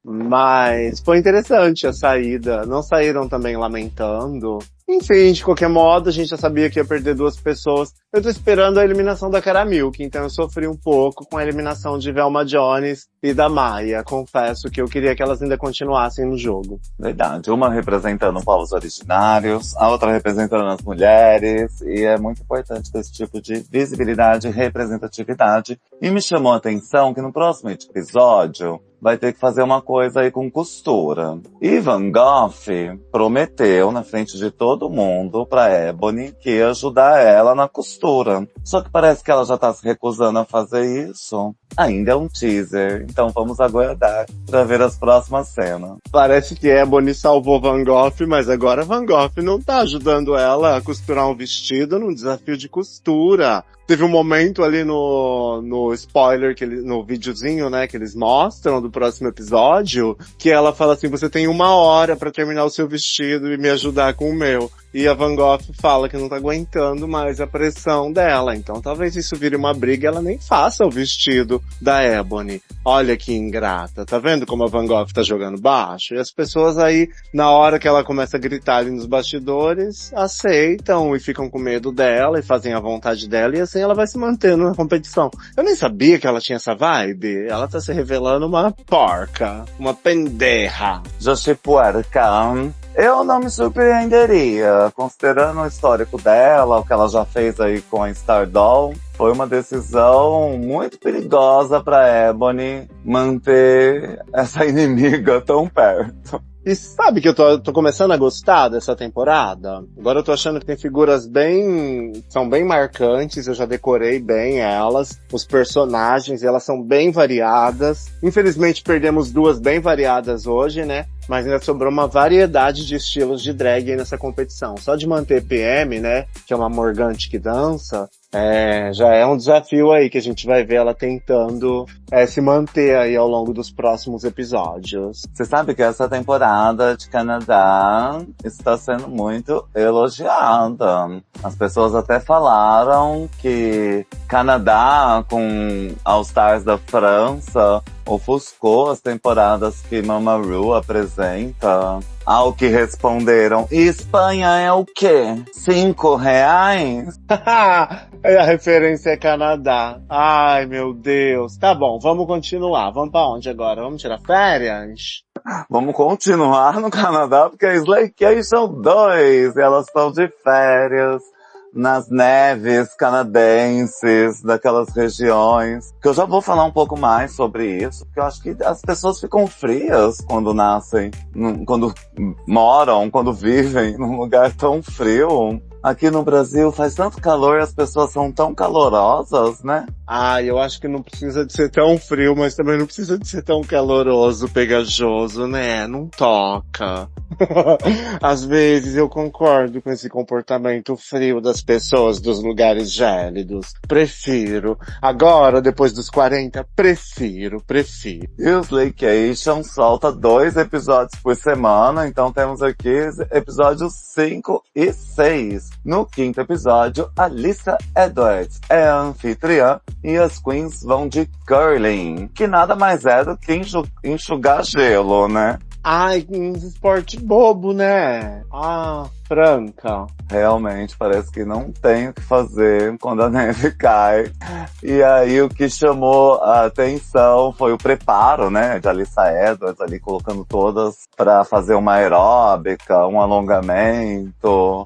S4: Mas foi interessante a saída. Não saíram também lamentando. Enfim, de qualquer modo, a gente já sabia que ia perder 2 pessoas. Eu tô esperando a eliminação da Cara Milk, então eu sofri um pouco com a eliminação de Velma Jones e da Maia. Confesso que eu queria que elas ainda continuassem no jogo.
S2: Verdade, uma representando povos originários, a outra representando as mulheres, e é muito importante ter esse tipo de visibilidade e representatividade. E me chamou a atenção que no próximo episódio vai ter que fazer uma coisa aí com costura. E Van Gogh prometeu na frente de todo mundo pra Ebony que ia ajudar ela na costura. Só que parece que ela já tá se recusando a fazer isso. Ainda é um teaser, então vamos aguardar pra ver as próximas cenas.
S4: Parece que Ebony salvou Van Gogh, mas agora Van Gogh não tá ajudando ela a costurar um vestido num desafio de costura. Teve um momento ali no spoiler, no videozinho, né, que eles mostram do próximo episódio, que ela fala assim, você tem 1 hora pra terminar o seu vestido e me ajudar com o meu. E a Van Gogh fala que não tá aguentando mais a pressão dela. Então talvez isso vire uma briga e ela nem faça o vestido da Ebony. Olha que ingrata. Tá vendo como a Van Gogh tá jogando baixo? E as pessoas aí, na hora que ela começa a gritar ali nos bastidores, aceitam e ficam com medo dela e fazem a vontade dela. E assim ela vai se mantendo na competição. Eu nem sabia que ela tinha essa vibe. Ela tá se revelando uma porca. Uma pendeja.
S2: Já se puerca. Eu não me surpreenderia, considerando o histórico dela, o que ela já fez aí com a Stardoll. Foi uma decisão muito perigosa pra Ebony manter essa inimiga tão perto.
S4: E sabe que eu tô começando a gostar dessa temporada? Agora eu tô achando que tem figuras são bem marcantes, eu já decorei bem elas, os personagens, elas são bem variadas. Infelizmente perdemos 2 bem variadas hoje, né? Mas ainda sobrou uma variedade de estilos de drag aí nessa competição. Só de manter PM, né? Que é uma Morgante que dança, já é um desafio aí que a gente vai ver ela tentando se manter aí ao longo dos próximos episódios.
S2: Você sabe que essa temporada de Canadá está sendo muito elogiada. As pessoas até falaram que Canadá com All Stars da França ofuscou as temporadas que Mama Ru apresenta. Ao que responderam, e Espanha é o quê? R$5?
S4: A referência é Canadá. Ai, meu Deus. Tá bom, vamos continuar. Vamos pra onde agora? Vamos tirar férias?
S2: Vamos continuar no Canadá, porque a Slaycation 2, elas estão de férias nas neves canadenses, daquelas regiões, que eu já vou falar um pouco mais sobre isso, porque eu acho que as pessoas ficam frias quando nascem, quando moram, quando vivem num lugar tão frio. Aqui no Brasil faz tanto calor e as pessoas são tão calorosas, né?
S4: Eu acho que não precisa de ser tão frio, mas também não precisa de ser tão caloroso, pegajoso, né? Não toca. Às vezes eu concordo com esse comportamento frio das pessoas dos lugares gélidos. Prefiro. Agora, depois dos 40, prefiro.
S2: E o Slaycation solta 2 episódios por semana, então temos aqui episódios 5 e 6. No 5º episódio, Alyssa Edwards é a anfitriã e as queens vão de curling, que nada mais é do que enxugar gelo, né?
S4: Ai, um esporte bobo, né? Franca.
S2: Realmente, parece que não tem o que fazer quando a neve cai. E aí, o que chamou a atenção foi o preparo, né, de Alyssa Edwards ali colocando todas pra fazer uma aeróbica, um alongamento,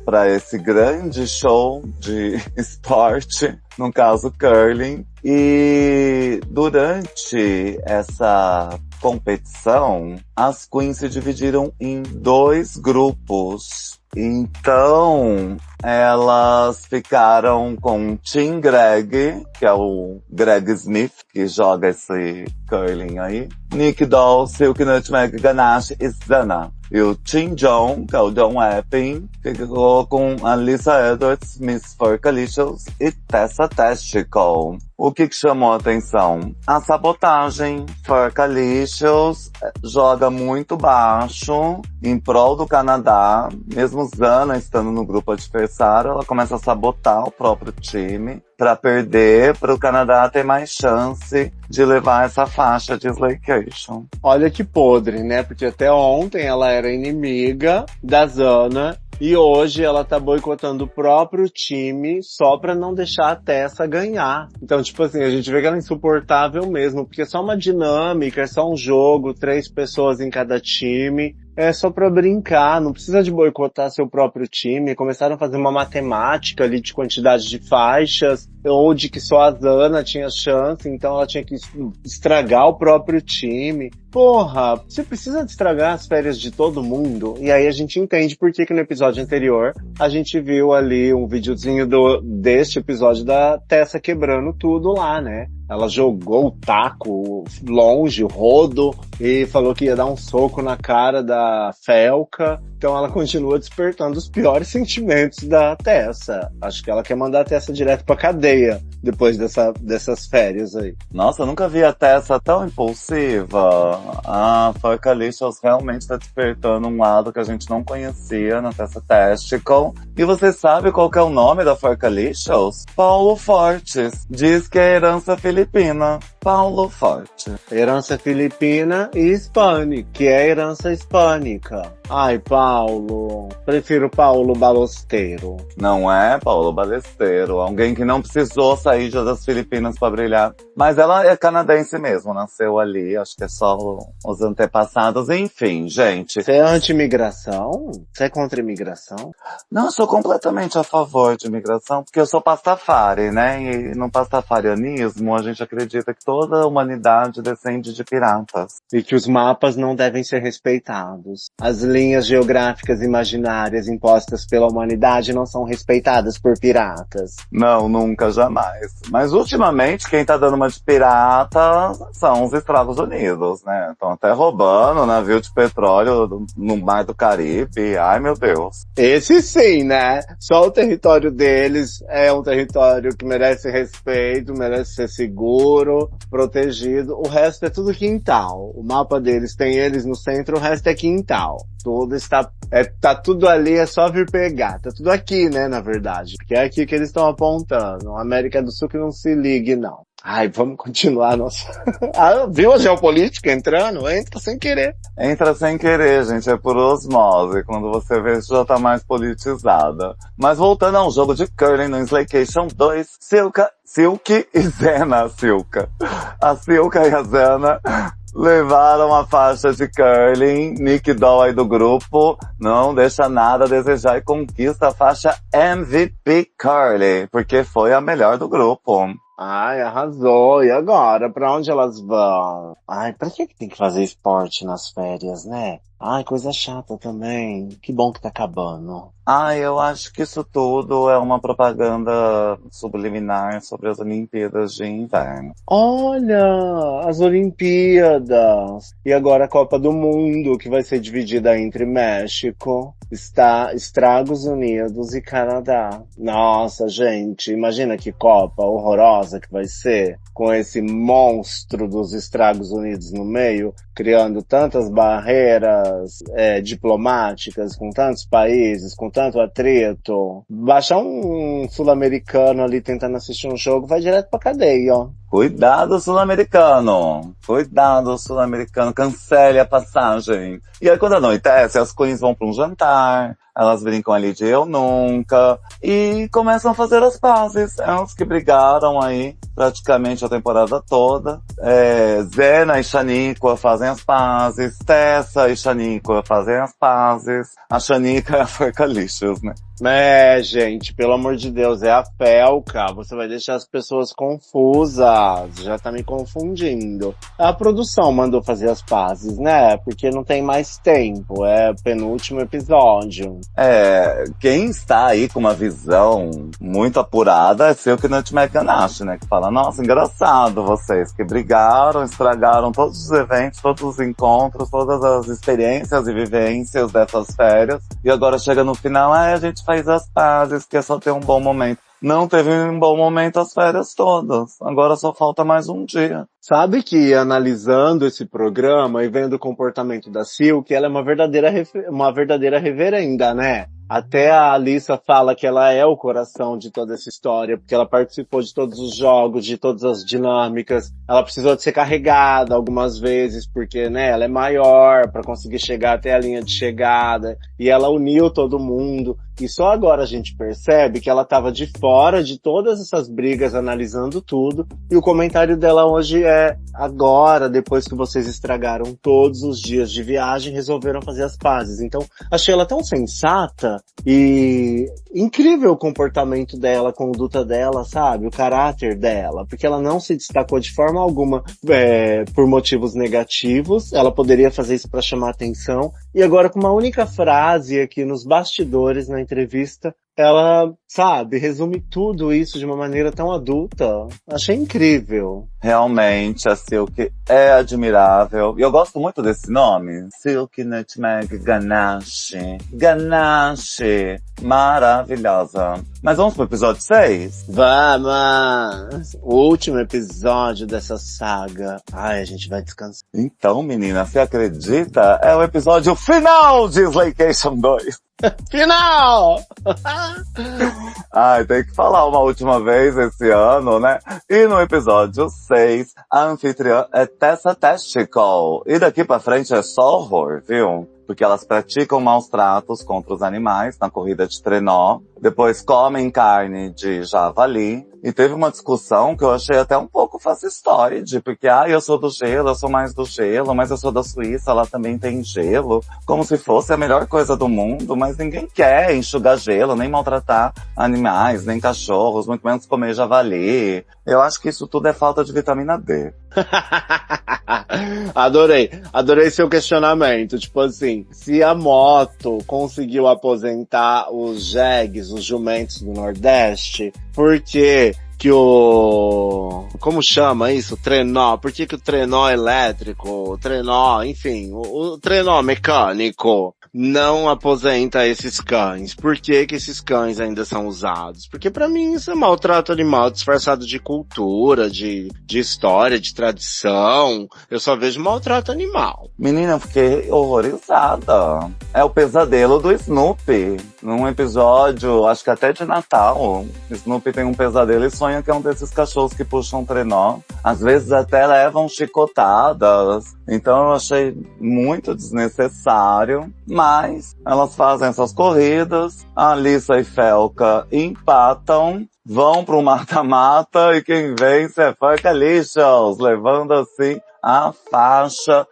S2: pra esse grande show de esporte, no caso curling. E durante essa competição, as queens se dividiram em 2 grupos. Então, elas ficaram com Team Greg, que é o Greg Smith, que joga esse curling aí, Nick Doll, Silk Nutmeg Ganache e Zana. E o Team John, que é o John Epping, ficou com Alyssa Edwards, Miss Forcalicious e Tessa Testicle. O que chamou a atenção? A sabotagem. Forcalicious joga muito baixo em prol do Canadá. Mesmo Zana estando no grupo adversário, ela começa a sabotar o próprio time para perder, para o Canadá ter mais chance de levar essa faixa de Slaycation.
S4: Olha que podre, né? Porque até ontem ela era inimiga da Zana E hoje ela tá boicotando o próprio time só pra não deixar a Tessa ganhar. Então, tipo assim, a gente vê que ela é insuportável mesmo, porque é só uma dinâmica, é só um jogo, 3 pessoas em cada time. É só pra brincar, não precisa de boicotar seu próprio time. Começaram a fazer uma matemática ali de quantidade de faixas, ou de que só a Zana tinha chance, então ela tinha que estragar o próprio time. Porra, você precisa de estragar as férias de todo mundo? E aí a gente entende por que no episódio anterior a gente viu ali um videozinho deste episódio da Tessa quebrando tudo lá, né? Ela jogou o taco longe, o rodo, e falou que ia dar um soco na cara da Felca. Então ela continua despertando os piores sentimentos da Tessa. Acho que ela quer mandar a Tessa direto pra cadeia depois dessas férias aí.
S2: Nossa, eu nunca vi a Tessa tão impulsiva. A Forcalicious realmente tá despertando um lado que a gente não conhecia na Tessa Testicle. E você sabe qual que é o nome da Forcalicious? Paulo Fortes. Diz que é herança filipina. Paulo Forte.
S4: Herança filipina e hispânica, que é herança hispânica. Ai, Paulo. Prefiro Paulo Balosteiro.
S2: Não é Paulo Balesteiro. Alguém que não precisou sair das Filipinas pra brilhar. Mas ela é canadense mesmo, nasceu ali. Acho que é só os antepassados. Enfim, gente.
S4: Você é anti-imigração? Você é contra a imigração?
S2: Não, eu sou completamente a favor de imigração, porque eu sou pastafari, né? E no pastafarianismo a gente acredita que toda a humanidade descende de piratas.
S4: E que os mapas não devem ser respeitados. As linhas geográficas imaginárias impostas pela humanidade não são respeitadas por piratas.
S2: Não, nunca, jamais. Mas ultimamente quem tá dando uma de pirata são os Estados Unidos, né? Estão até roubando navio de petróleo no Mar do Caribe. Ai, meu Deus.
S4: Esse sim, né? Só o território deles é um território que merece respeito, merece ser seguro, protegido. O resto é tudo quintal. O mapa deles tem eles no centro, o resto é quintal. Tudo está, tá tudo ali, é só vir pegar. Tá tudo aqui, né, na verdade. Porque é aqui que eles estão apontando. A América do Sul que não se ligue, não. Ai, vamos continuar nossa... viu a geopolítica entrando? Entra sem querer.
S2: Entra sem querer, gente, é por osmose. Quando você vê, já tá mais politizada. Mas voltando ao jogo de curling no Slaycation 2, Silk e Zena Silka. A Silka e a Zena levaram a faixa de curling. Nick Doll aí do grupo não deixa nada a desejar e conquista a faixa MVP Curling, porque foi a melhor do grupo.
S4: Ai, arrasou. E agora? Pra onde elas vão? Ai, pra que tem que fazer esporte nas férias, né? Ai, coisa chata também. Que bom que tá acabando.
S2: Ah, eu acho que isso tudo é uma propaganda subliminar sobre as Olimpíadas de Inverno.
S4: Olha, as Olimpíadas. E agora a Copa do Mundo, que vai ser dividida entre México, Estados Unidos e Canadá. Nossa, gente, imagina que Copa horrorosa que vai ser, com esse monstro dos Estados Unidos no meio, criando tantas barreiras diplomáticas, com tantos países, com tanto atrito. Baixar um sul-americano ali tentando assistir um jogo, vai direto pra cadeia, ó.
S2: Cuidado, sul-americano! Cuidado, sul-americano, cancele a passagem. E aí, quando anoitece, as queens vão pra um jantar, elas brincam ali de eu nunca, e começam a fazer as pazes. Elas que brigaram aí praticamente a temporada toda. Zena e Shaniqua fazem as pazes, Tessa e Shaniqua fazem as pazes. A Shaniqua é a Forcalicious, né?
S4: Gente, pelo amor de Deus, é a Felca. Você vai deixar as pessoas confusas. Já tá me confundindo. A produção mandou fazer as pazes, né? Porque não tem mais tempo. É o penúltimo episódio.
S2: Quem está aí com uma visão muito apurada é Silk Nutmeg Ganache, né? Que fala, nossa, engraçado vocês que brigaram, estragaram todos os eventos, todos os encontros, todas as experiências e vivências dessas férias. E agora chega no final, a gente faz as pazes, que é só ter um bom momento. Não teve um bom momento as férias todas. Agora só falta mais um dia.
S4: Sabe que analisando esse programa e vendo o comportamento da Silk, ela é uma verdadeira reverenda, né? Até a Alissa fala que ela é o coração de toda essa história, porque ela participou de todos os jogos, de todas as dinâmicas. Ela precisou de ser carregada algumas vezes, porque, né, ela é maior para conseguir chegar até a linha de chegada. E ela uniu todo mundo. E só agora a gente percebe que ela estava de fora de todas essas brigas, analisando tudo. E o comentário dela hoje é: agora, depois que vocês estragaram todos os dias de viagem, resolveram fazer as pazes. Então, achei ela tão sensata e incrível o comportamento dela, a conduta dela, sabe? O caráter dela. Porque ela não se destacou de forma alguma por motivos negativos. Ela poderia fazer isso para chamar atenção. E agora, com uma única frase aqui nos bastidores, na entrevista, ela, sabe, resume tudo isso de uma maneira tão adulta. Achei incrível.
S2: Realmente, a Silk é admirável. E eu gosto muito desse nome. Silk Nutmeg Ganache. Ganache. Maravilhosa. Mas vamos pro episódio 6?
S4: Vamos! O último episódio dessa saga. Ai, a gente vai descansar.
S2: Então, menina, você acredita? É o episódio final de Slaycation 2.
S4: Final!
S2: Ai, tem que falar uma última vez esse ano, né? E no episódio 6, a anfitriã é Tessa Testicle. E daqui pra frente é só horror, viu? Porque elas praticam maus tratos contra os animais na corrida de trenó, depois comem carne de javali, e teve uma discussão que eu achei até um pouco fascistoide, porque eu sou do gelo, eu sou mais do gelo, mas eu sou da Suíça, lá também tem gelo, como se fosse a melhor coisa do mundo, mas ninguém quer enxugar gelo, nem maltratar animais, nem cachorros, muito menos comer javali. Eu acho que isso tudo é falta de vitamina D.
S4: Adorei seu questionamento. Tipo assim, se a moto conseguiu aposentar os jegues, os jumentos do Nordeste, por que como chama isso? Trenó. Por que o trenó elétrico, o trenó, enfim, o trenó mecânico não aposenta esses cães? Por que esses cães ainda são usados? Porque pra mim isso é maltrato animal disfarçado de cultura, de história, de tradição. Eu só vejo maltrato animal.
S2: Menina, eu fiquei horrorizada. É o pesadelo do Snoopy. Num episódio, acho que até de Natal, Snoopy tem um pesadelo e sonha que é um desses cachorros que puxam trenó. Às vezes até levam chicotadas. Então eu achei muito desnecessário. Mas elas fazem essas corridas. A Alissa e Felca empatam. Vão pro mata-mata e quem vence é Farcalicious, levando assim a faixa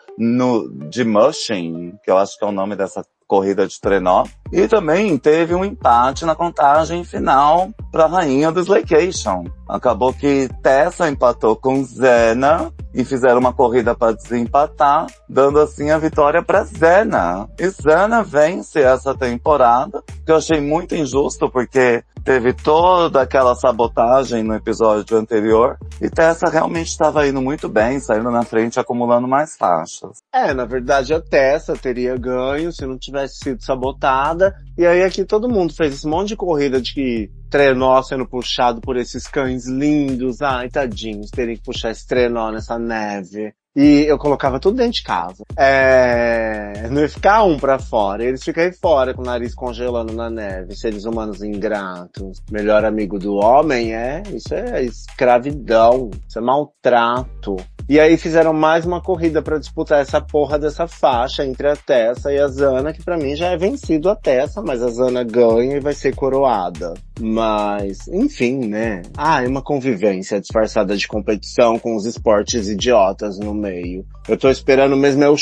S2: de Mushing, que eu acho que é o nome dessa corrida de trenó. E também teve um empate na contagem final para a rainha do Slaycation. Acabou que Tessa empatou com Zena e fizeram uma corrida para desempatar, dando assim a vitória para Zena. E Zena vence essa temporada, que eu achei muito injusto, porque teve toda aquela sabotagem no episódio anterior, e Tessa realmente estava indo muito bem, saindo na frente, acumulando mais faixas.
S4: Na verdade a Tessa teria ganho se não tivesse sido sabotada, e aí aqui todo mundo fez esse monte de corrida de trenó sendo puxado por esses cães lindos. Ai, tadinhos, terem que puxar esse trenó nessa neve. E eu colocava tudo dentro de casa. Não ia ficar um pra fora. Eles ficam aí fora com o nariz congelando na neve. Seres humanos ingratos. Melhor amigo do homem isso é escravidão. Isso é maltrato. E aí fizeram mais uma corrida pra disputar essa porra dessa faixa entre a Tessa e a Zana, que pra mim já é vencido a Tessa, mas a Zana ganha e vai ser coroada. Mas, enfim, né? É uma convivência disfarçada de competição com os esportes idiotas no meio. Eu tô esperando mesmo o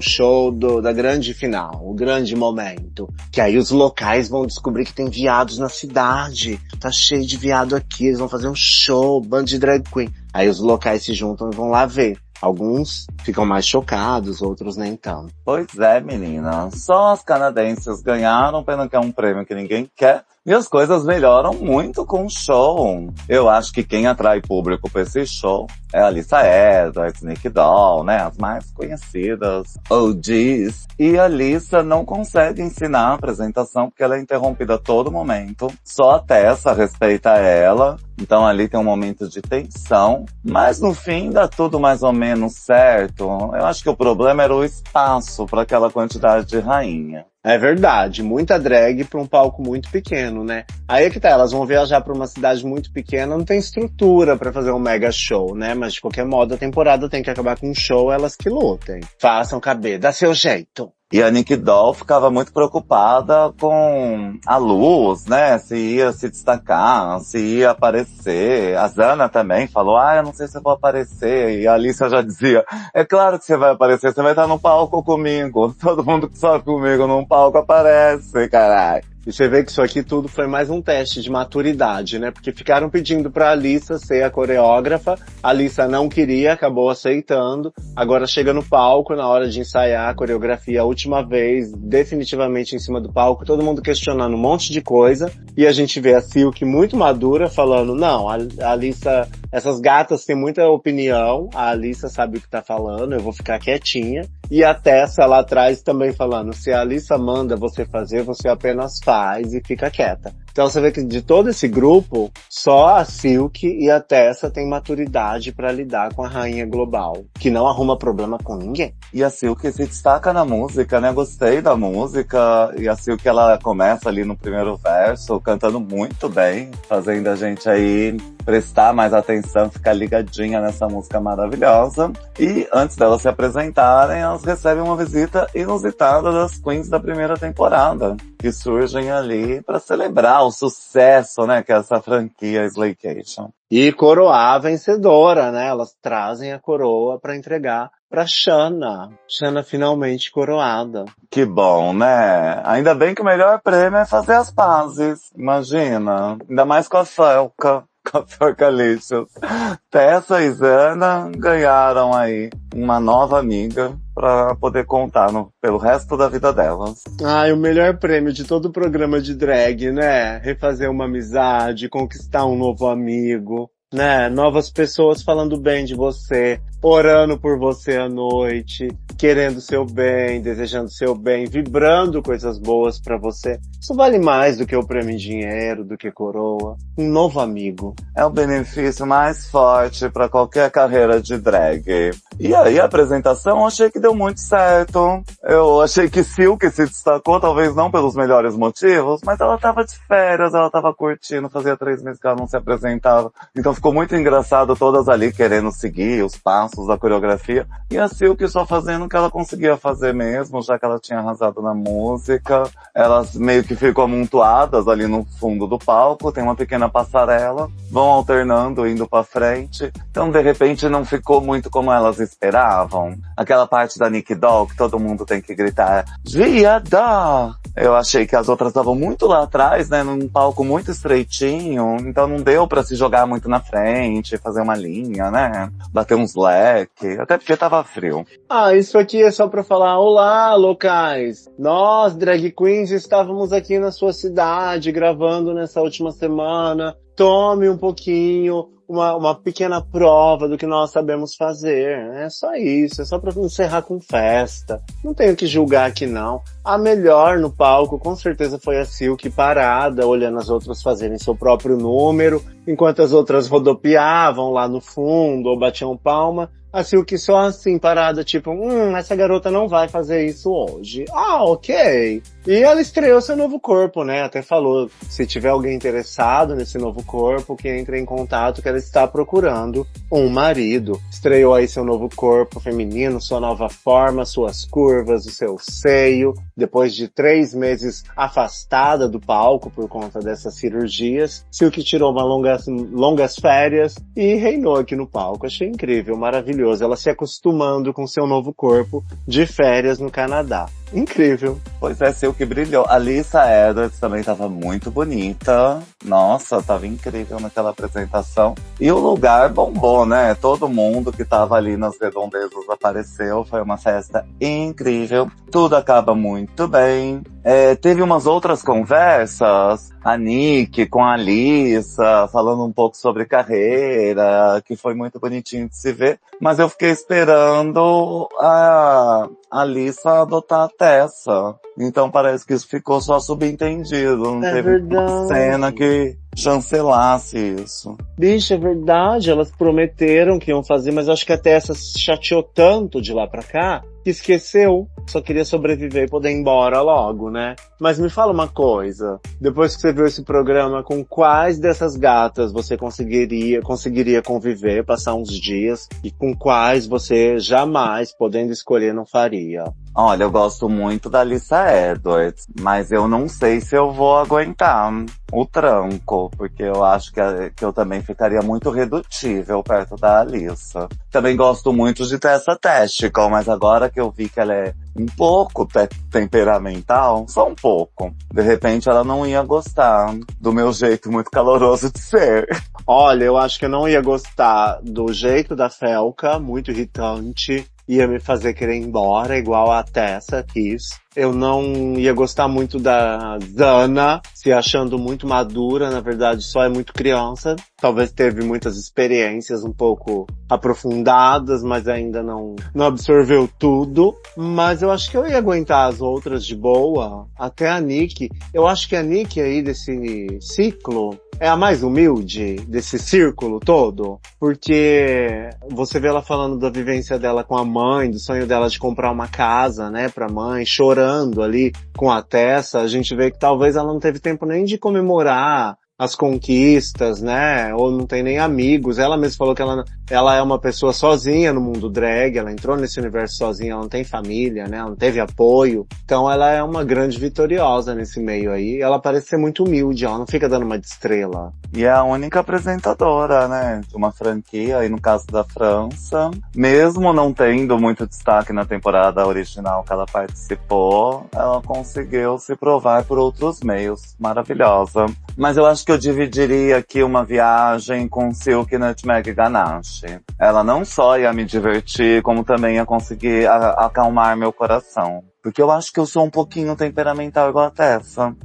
S4: show da grande final, o grande momento. Que aí os locais vão descobrir que tem viados na cidade. Tá cheio de viado aqui, eles vão fazer um show, bando de drag queen. Aí os locais se juntam e vão lá ver. Alguns ficam mais chocados, outros nem tanto.
S2: Pois é, menina. Só as canadenses ganharam, pena que é um prêmio que ninguém quer. E as coisas melhoram muito com o show. Eu acho que quem atrai público pra esse show é a Alyssa Edwards, Nick Doll, né? As mais conhecidas, OGs. E a Alyssa não consegue ensinar a apresentação porque ela é interrompida a todo momento. Só a Tessa respeita ela. Então ali tem um momento de tensão. Mas no fim dá tudo mais ou menos menos certo. Eu acho que o problema era o espaço para aquela quantidade de rainha.
S4: É verdade, muita drag pra um palco muito pequeno, né? Aí é que tá, elas vão viajar pra uma cidade muito pequena, não tem estrutura pra fazer um mega show, né? Mas de qualquer modo a temporada tem que acabar com um show, elas que lutem. Façam caber, dá seu jeito.
S2: E a Nick Doll ficava muito preocupada com a luz, né? Se ia se destacar, se ia aparecer. A Zana também falou, eu não sei se eu vou aparecer. E a Alicia já dizia, é claro que você vai aparecer, você vai estar no palco comigo. Todo mundo que sobe comigo num palco aparece, caralho.
S4: E você vê que isso aqui tudo foi mais um teste de maturidade, né? Porque ficaram pedindo pra Alissa ser a coreógrafa, a Alissa não queria, acabou aceitando. Agora chega no palco, na hora de ensaiar a coreografia a última vez, definitivamente em cima do palco, todo mundo questionando um monte de coisa. E a gente vê a Silk muito madura falando, não, a Alissa, essas gatas têm muita opinião, a Alissa sabe o que tá falando, eu vou ficar quietinha. E a Tessa lá atrás também falando, se a Alissa manda você fazer, você apenas faz e fica quieta. Então você vê que de todo esse grupo, só a Silk e a Tessa têm maturidade pra lidar com a rainha global, que não arruma problema com ninguém.
S2: E a Silk se destaca na música, né? Gostei da música. E a Silk, ela começa ali no primeiro verso, cantando muito bem, fazendo a gente aí prestar mais atenção, ficar ligadinha nessa música maravilhosa. E antes delas se apresentarem, elas recebem uma visita inusitada das queens da primeira temporada, que surgem ali para celebrar o sucesso, né, que é essa franquia Slaycation.
S4: E coroar a vencedora, né? Elas trazem a coroa pra entregar pra Shana. Shana finalmente coroada.
S2: Que bom, né? Ainda bem que o melhor prêmio é fazer as pazes. Imagina. Ainda mais com a Felca. Com a Felcalicious. Tessa e Zana ganharam aí uma nova amiga pra poder contar pelo resto da vida delas.
S4: Ai, o melhor prêmio de todo o programa de drag, né? Refazer uma amizade, conquistar um novo amigo, né? Novas pessoas falando bem de você, orando por você à noite, querendo seu bem, desejando seu bem, vibrando coisas boas pra você. Isso vale mais do que o prêmio em dinheiro, do que coroa. Um novo amigo.
S2: É o benefício mais forte pra qualquer carreira de drag. E aí a apresentação eu achei que deu muito certo. Eu achei que Silk se destacou, talvez não pelos melhores motivos, mas ela tava de férias, ela tava curtindo, fazia 3 meses que ela não se apresentava. Então ficou muito engraçado todas ali querendo seguir os passos da coreografia. E a Silk só fazendo o que ela conseguia fazer mesmo, já que ela tinha arrasado na música. Elas meio que ficam amontoadas ali no fundo do palco, tem uma pequena passarela, vão alternando, indo pra frente. Então, de repente, não ficou muito como elas esperavam. Aquela parte da Nick Doll, que todo mundo tem que gritar, viada! Eu achei que as outras estavam muito lá atrás, né, num palco muito estreitinho, então não deu pra se jogar muito na frente, fazer uma linha, né, bater uns leques, até porque tava frio.
S4: Ah, isso aqui é só pra falar, olá, locais! Nós, drag queens, estávamos aqui na sua cidade, gravando nessa última semana. Tome um pouquinho, uma pequena prova do que nós sabemos fazer. É só isso, é só pra encerrar com festa. Não tenho que julgar aqui não. A melhor no palco com certeza foi a Silk parada, olhando as outras fazerem seu próprio número, enquanto as outras rodopiavam lá no fundo ou batiam palma. A Silk só assim, parada, tipo, essa garota não vai fazer isso hoje. Ah, ok. E ela estreou seu novo corpo, né? Até falou, se tiver alguém interessado nesse novo corpo, que entre em contato, que ela está procurando um marido. Estreou aí seu novo corpo feminino, sua nova forma, suas curvas, o seu seio. Depois de 3 meses afastada do palco por conta dessas cirurgias, Silk tirou uma longas férias e reinou aqui no palco. Achei incrível, maravilhoso. Ela se acostumando com seu novo corpo de férias no Canadá. Incrível.
S2: Pois é, Silk brilhou. A Lisa Edwards também tava muito bonita. Nossa, tava incrível naquela apresentação. E o lugar bombou, né? Todo mundo que tava ali nas redondezas apareceu. Foi uma festa incrível. Tudo acaba muito bem. Teve umas outras conversas. A Nick com a Alissa, falando um pouco sobre carreira, que foi muito bonitinho de se ver. Mas eu fiquei esperando a Lissa adotar a Tessa. Então parece que isso ficou só subentendido. Não
S4: É
S2: teve
S4: verdade.
S2: cena que chancelasse isso.
S4: Bicho, é verdade, elas prometeram que iam fazer, mas acho que a Tessa se chateou tanto de lá pra cá que esqueceu. Só queria sobreviver e poder ir embora logo, né? Mas me fala uma coisa, depois que você viu esse programa, com quais dessas gatas você conseguiria conviver, passar uns dias, e com quais você jamais, podendo escolher, não faria?
S2: Olha, eu gosto muito da Lissa Edwards, mas eu não sei se eu vou aguentar o tranco, porque eu acho que eu também ficaria muito redutível perto da Alissa. Também gosto muito de Tessa Testicle, mas agora que eu vi que ela é um pouco temperamental, só um pouco, de repente ela não ia gostar do meu jeito muito caloroso de ser.
S4: Olha, eu acho que eu não ia gostar do jeito da Felca, muito irritante. Ia me fazer querer ir embora, igual a Tessa quis. Eu não ia gostar muito da Zana, se achando muito madura, na verdade só é muito criança. Talvez teve muitas experiências um pouco aprofundadas, mas ainda não absorveu tudo. Mas eu acho que eu ia aguentar as outras de boa, até a Nick. Eu acho que a Nick aí desse ciclo é a mais humilde desse círculo todo, porque você vê ela falando da vivência dela com a mãe, do sonho dela de comprar uma casa, né, pra mãe, chorando ali com a Tessa. A gente vê que talvez ela não teve tempo nem de comemorar as conquistas, né, ou não tem nem amigos. Ela mesma falou que ela é uma pessoa sozinha no mundo drag, ela entrou nesse universo sozinha, ela não tem família, né, ela não teve apoio. Então ela é uma grande vitoriosa nesse meio aí. Ela parece ser muito humilde, ela não fica dando uma de estrela.
S2: E é a única apresentadora, né, de uma franquia, aí no caso da França. Mesmo não tendo muito destaque na temporada original que ela participou, ela conseguiu se provar por outros meios. Maravilhosa. Mas eu acho que eu dividiria aqui uma viagem com Silk Nutmeg Ganache. Ela não só ia me divertir, como também ia conseguir acalmar meu coração. Porque eu acho que eu sou um pouquinho temperamental igual a Tessa.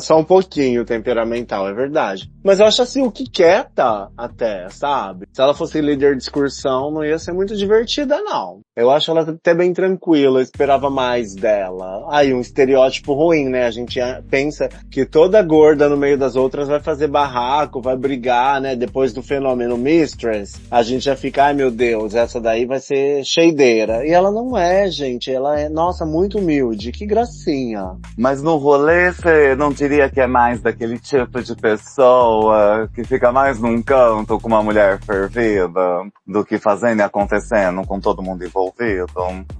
S4: Só um pouquinho temperamental, é verdade. Mas eu acho assim, o que quieta até, sabe? Se ela fosse líder de excursão, não ia ser muito divertida, não. Eu acho ela até bem tranquila, eu esperava mais dela. Aí, um estereótipo ruim, né? A gente pensa que toda gorda no meio das outras vai fazer barraco, vai brigar, né? Depois do fenômeno Mistress, a gente já fica, ai meu Deus, essa daí vai ser cheideira. E ela não é, gente. Ela é, nossa, muito humilde. Que gracinha.
S2: Mas no rolê, você não diria que é mais daquele tipo de pessoa que fica mais num canto com uma mulher fervida do que fazendo e acontecendo com todo mundo envolvido?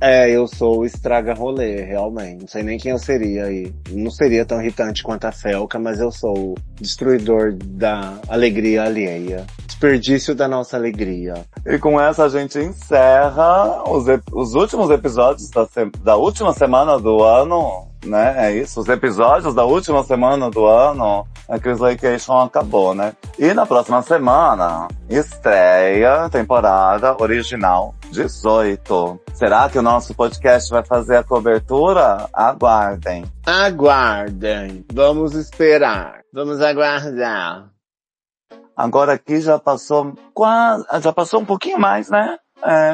S4: É, eu sou o estraga-rolê, realmente. Não sei nem quem eu seria aí. Não seria tão irritante quanto a Felca, mas eu sou o destruidor da alegria alheia. Desperdício da nossa alegria.
S2: E com essa a gente encerra os últimos episódios da última semana do ano, né? É isso, os episódios da última semana do ano. A Chrislaycation acabou, né? E na próxima semana, estreia temporada original 18. Será que o nosso podcast vai fazer a cobertura? Aguardem.
S4: Aguardem. Vamos esperar. Vamos aguardar.
S2: Agora aqui já passou um pouquinho mais, né?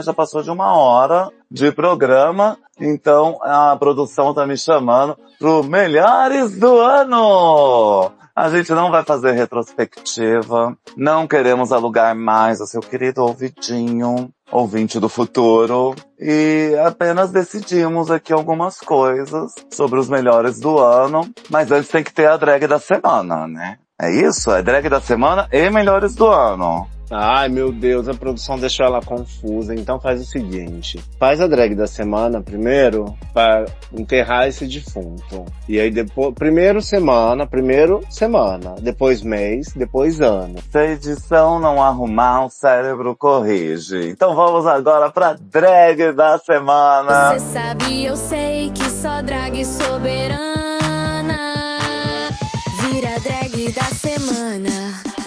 S2: Já passou de 1 hora de programa, então a produção tá me chamando pro Melhores do Ano! A gente não vai fazer retrospectiva, não queremos alugar mais o seu querido ouvidinho, ouvinte do futuro, e apenas decidimos aqui algumas coisas sobre os melhores do ano, mas antes tem que ter a drag da semana, né? É isso? É drag da semana e melhores do ano.
S4: Ai, meu Deus, a produção deixou ela confusa. Então faz o seguinte. Faz a drag da semana primeiro, pra enterrar esse defunto. E aí depois, primeiro semana, depois mês, depois ano.
S2: Se a edição não arrumar, o cérebro corrige. Então vamos agora pra drag da semana.
S3: Você sabe, eu sei que só drag soberana vira drag da semana.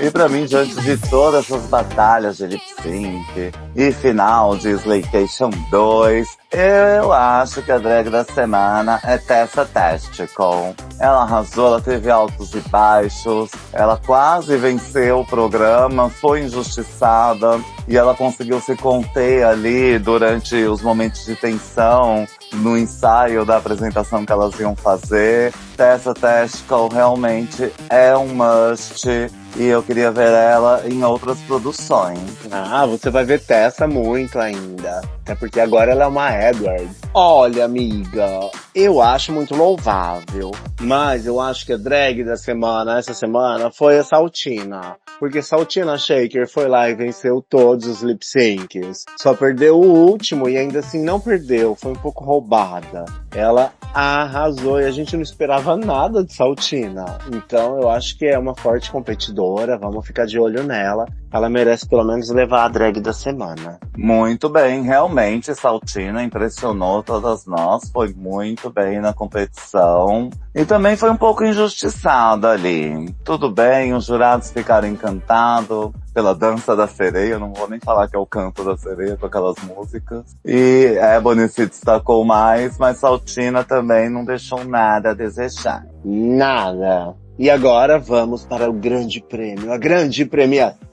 S2: E pra mim, diante de todas essas batalhas de lip sync e final de Slaycation 2, Eu acho que a drag da semana é Tessa Testicle. Ela arrasou, ela teve altos e baixos, ela quase venceu o programa, foi injustiçada e ela conseguiu se conter ali durante os momentos de tensão no ensaio da apresentação que elas iam fazer. Tessa Testicle realmente é um must e eu queria ver ela em outras produções.
S4: Ah, você vai ver Tessa muito ainda. Até porque agora ela é uma Edward. Olha, amiga, eu acho muito louvável. Mas eu acho que a drag da semana, essa semana, foi a Saltina. Porque Saltina Shaker foi lá e venceu todos os lip syncs. Só perdeu o último e ainda assim não perdeu. Foi um pouco roubada. Ela arrasou e a gente não esperava nada de Saltina. Então eu acho que é uma forte competidora. Vamos ficar de olho nela. Ela merece pelo menos levar a drag da semana.
S2: Muito bem, realmente, Saltina impressionou todas nós, foi muito bem na competição. E também foi um pouco injustiçada ali. Tudo bem, os jurados ficaram encantados pela dança da sereia, não vou nem falar que é o canto da sereia com aquelas músicas. E Ebony se destacou mais, mas Saltina também não deixou nada a desejar.
S4: Nada. E agora vamos para o grande prêmio, a grande premiação.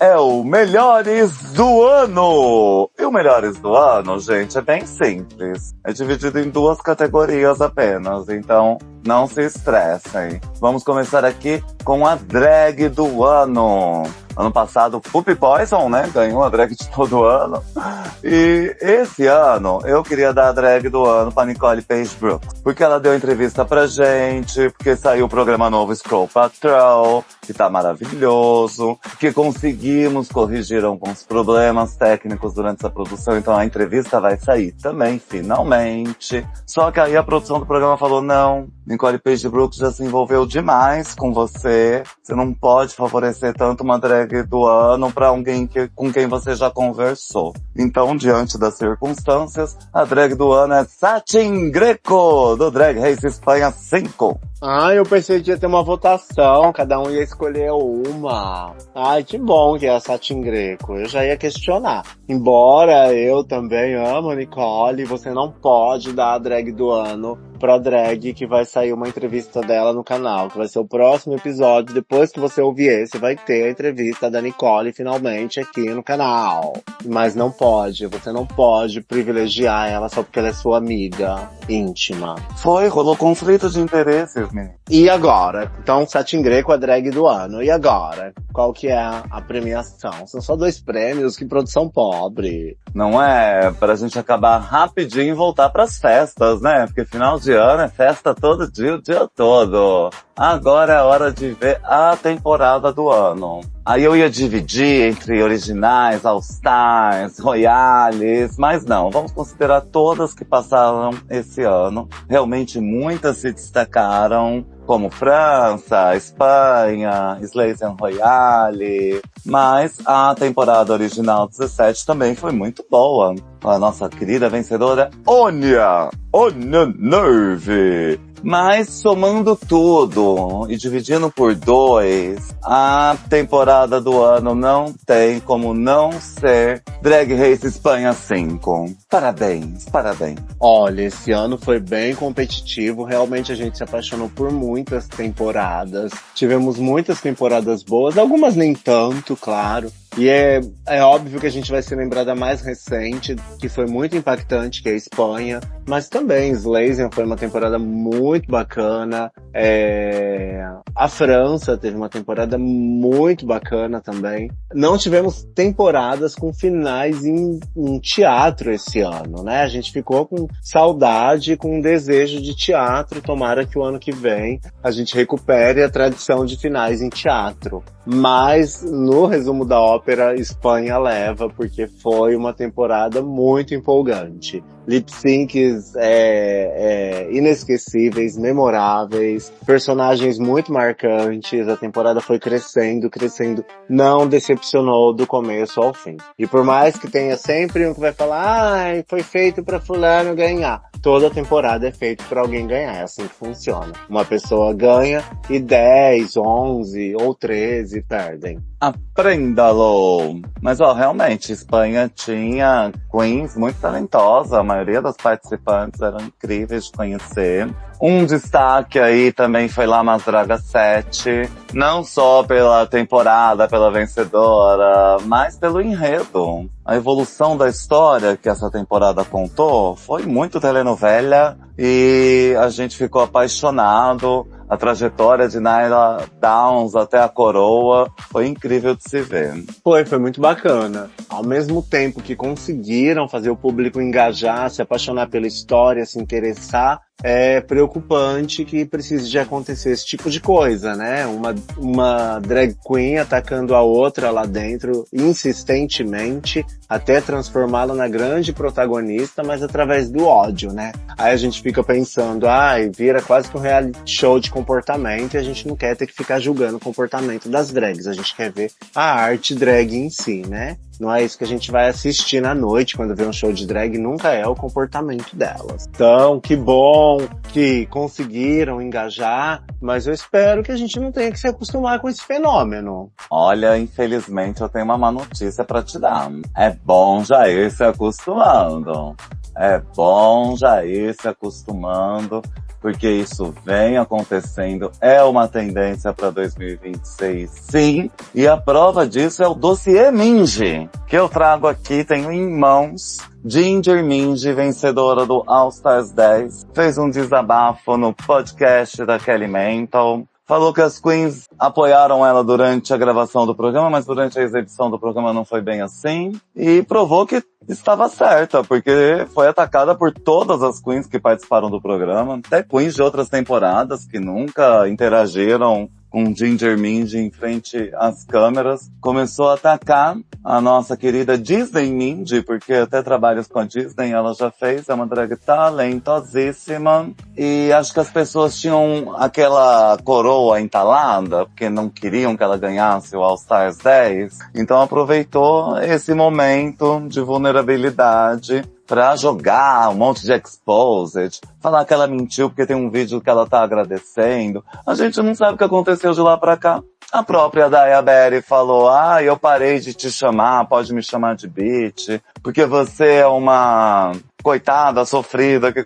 S2: É o Melhores do Ano! E o Melhores do Ano, gente, é bem simples. É dividido em 2 categorias apenas, então não se estressem. Vamos começar aqui com a drag do ano. Ano passado, Puppy Poison, né, ganhou a drag de todo ano. E esse ano, eu queria dar a drag do ano pra Nicole Paige Brooks. Porque ela deu entrevista pra gente, porque saiu o programa novo Scroll Patrol, que tá maravilhoso, que conseguimos corrigir alguns problemas técnicos durante essa produção, então a entrevista vai sair também, finalmente. Só que aí a produção do programa falou, não, Nicole Paige Brooks já se envolveu demais com você não pode favorecer tanto uma drag do ano pra alguém com quem você já conversou. Então, diante das circunstâncias, a drag do ano é Satin Greco, do Drag Race Espanha 5.
S4: Ah, eu pensei que ia ter uma votação, cada um ia escolher uma. Ai, que bom que é a Satin Greco, eu já ia questionar. Embora eu também amo a Nicole, você não pode dar a drag do ano pra drag que vai sair uma entrevista dela no canal, que vai ser o próximo episódio. Depois que você ouvir esse, vai ter a entrevista da Nicole finalmente aqui no canal. Mas não pode, você não pode privilegiar ela só porque ela é sua amiga íntima.
S2: Rolou conflito de interesses, menino.
S4: E agora? Então, Satin Greco, a drag do ano. E agora? Qual que é a premiação? São só 2 prêmios, que produção pobre.
S2: Não é pra gente acabar rapidinho e voltar pras festas, né? Porque final de ano é festa todo dia, o dia todo. Agora é hora de ver a temporada do ano. Aí eu ia dividir entre originais, All-Stars, Royales, mas não, vamos considerar todas que passaram esse ano. Realmente muitas se destacaram, como França, Espanha, Slays and Royale. Mas a temporada original 17 também foi muito boa. A nossa querida vencedora, Onya Nerve. Mas somando tudo e dividindo por 2, a temporada do ano não tem como não ser Drag Race Espanha 5. Parabéns, parabéns.
S4: Olha, esse ano foi bem competitivo, realmente a gente se apaixonou por muitas temporadas. Tivemos muitas temporadas boas, algumas nem tanto, claro. E é óbvio que a gente vai se lembrar da mais recente, que foi muito impactante, que é a Espanha. Mas também Slazen foi uma temporada muito bacana. A França teve uma temporada muito bacana também. Não tivemos temporadas com finais em teatro esse ano, né? A gente ficou com saudade, com um desejo de teatro. Tomara que o ano que vem a gente recupere a tradição de finais em teatro. Mas, no resumo da ópera, Espanha leva, porque foi uma temporada muito empolgante. Lip syncs inesquecíveis, memoráveis, personagens muito marcantes, a temporada foi crescendo, não decepcionou do começo ao fim. E por mais que tenha sempre um que vai falar, foi feito pra fulano ganhar, toda temporada é feita pra alguém ganhar, é assim que funciona. Uma pessoa ganha e 10, 11 ou 13 perdem.
S2: Aprenda-lo! Mas, ó, realmente, Espanha tinha queens muito talentosas. A maioria das participantes eram incríveis de conhecer. Um destaque aí também foi lá Mas Draga 7. Não só pela temporada, pela vencedora, mas pelo enredo. A evolução da história que essa temporada contou foi muito telenovela e a gente ficou apaixonado. A trajetória de Nyla Downs até a coroa foi incrível de se ver.
S4: Foi muito bacana. Ao mesmo tempo que conseguiram fazer o público engajar, se apaixonar pela história, se interessar, é preocupante que precise de acontecer esse tipo de coisa, né? Uma drag queen atacando a outra lá dentro insistentemente, até transformá-la na grande protagonista, mas através do ódio, né? Aí a gente fica pensando, vira quase que um reality show de comportamento e a gente não quer ter que ficar julgando o comportamento das drags, a gente quer ver a arte drag em si, né? Não é isso que a gente vai assistir na noite quando vê um show de drag, nunca é o comportamento delas. Então, que bom que conseguiram engajar, mas eu espero que a gente não tenha que se acostumar com esse fenômeno.
S2: Olha, infelizmente eu tenho uma má notícia pra te dar. É bom já ir se acostumando. É bom já ir se acostumando, porque isso vem acontecendo, é uma tendência para 2026, sim. E a prova disso é o dossiê Minji, que eu trago aqui, tenho em mãos. Ginger Minji, vencedora do All Stars 10, fez um desabafo no podcast da Kelly Mental. Falou que as queens apoiaram ela durante a gravação do programa, mas durante a exibição do programa não foi bem assim. E provou que estava certa, porque foi atacada por todas as queens que participaram do programa. Até queens de outras temporadas que nunca interagiram com Ginger Minji em frente às câmeras. Começou a atacar a nossa querida Disney Minji, porque até trabalhos com a Disney ela já fez, é uma drag talentosíssima. E acho que as pessoas tinham aquela coroa entalada, porque não queriam que ela ganhasse o All Stars 10. Então aproveitou esse momento de vulnerabilidade pra jogar um monte de exposed, falar que ela mentiu porque tem um vídeo que ela tá agradecendo. A gente não sabe o que aconteceu de lá pra cá. A própria Daya Berry falou, eu parei de te chamar, pode me chamar de bitch, porque você é uma coitada, sofrida, que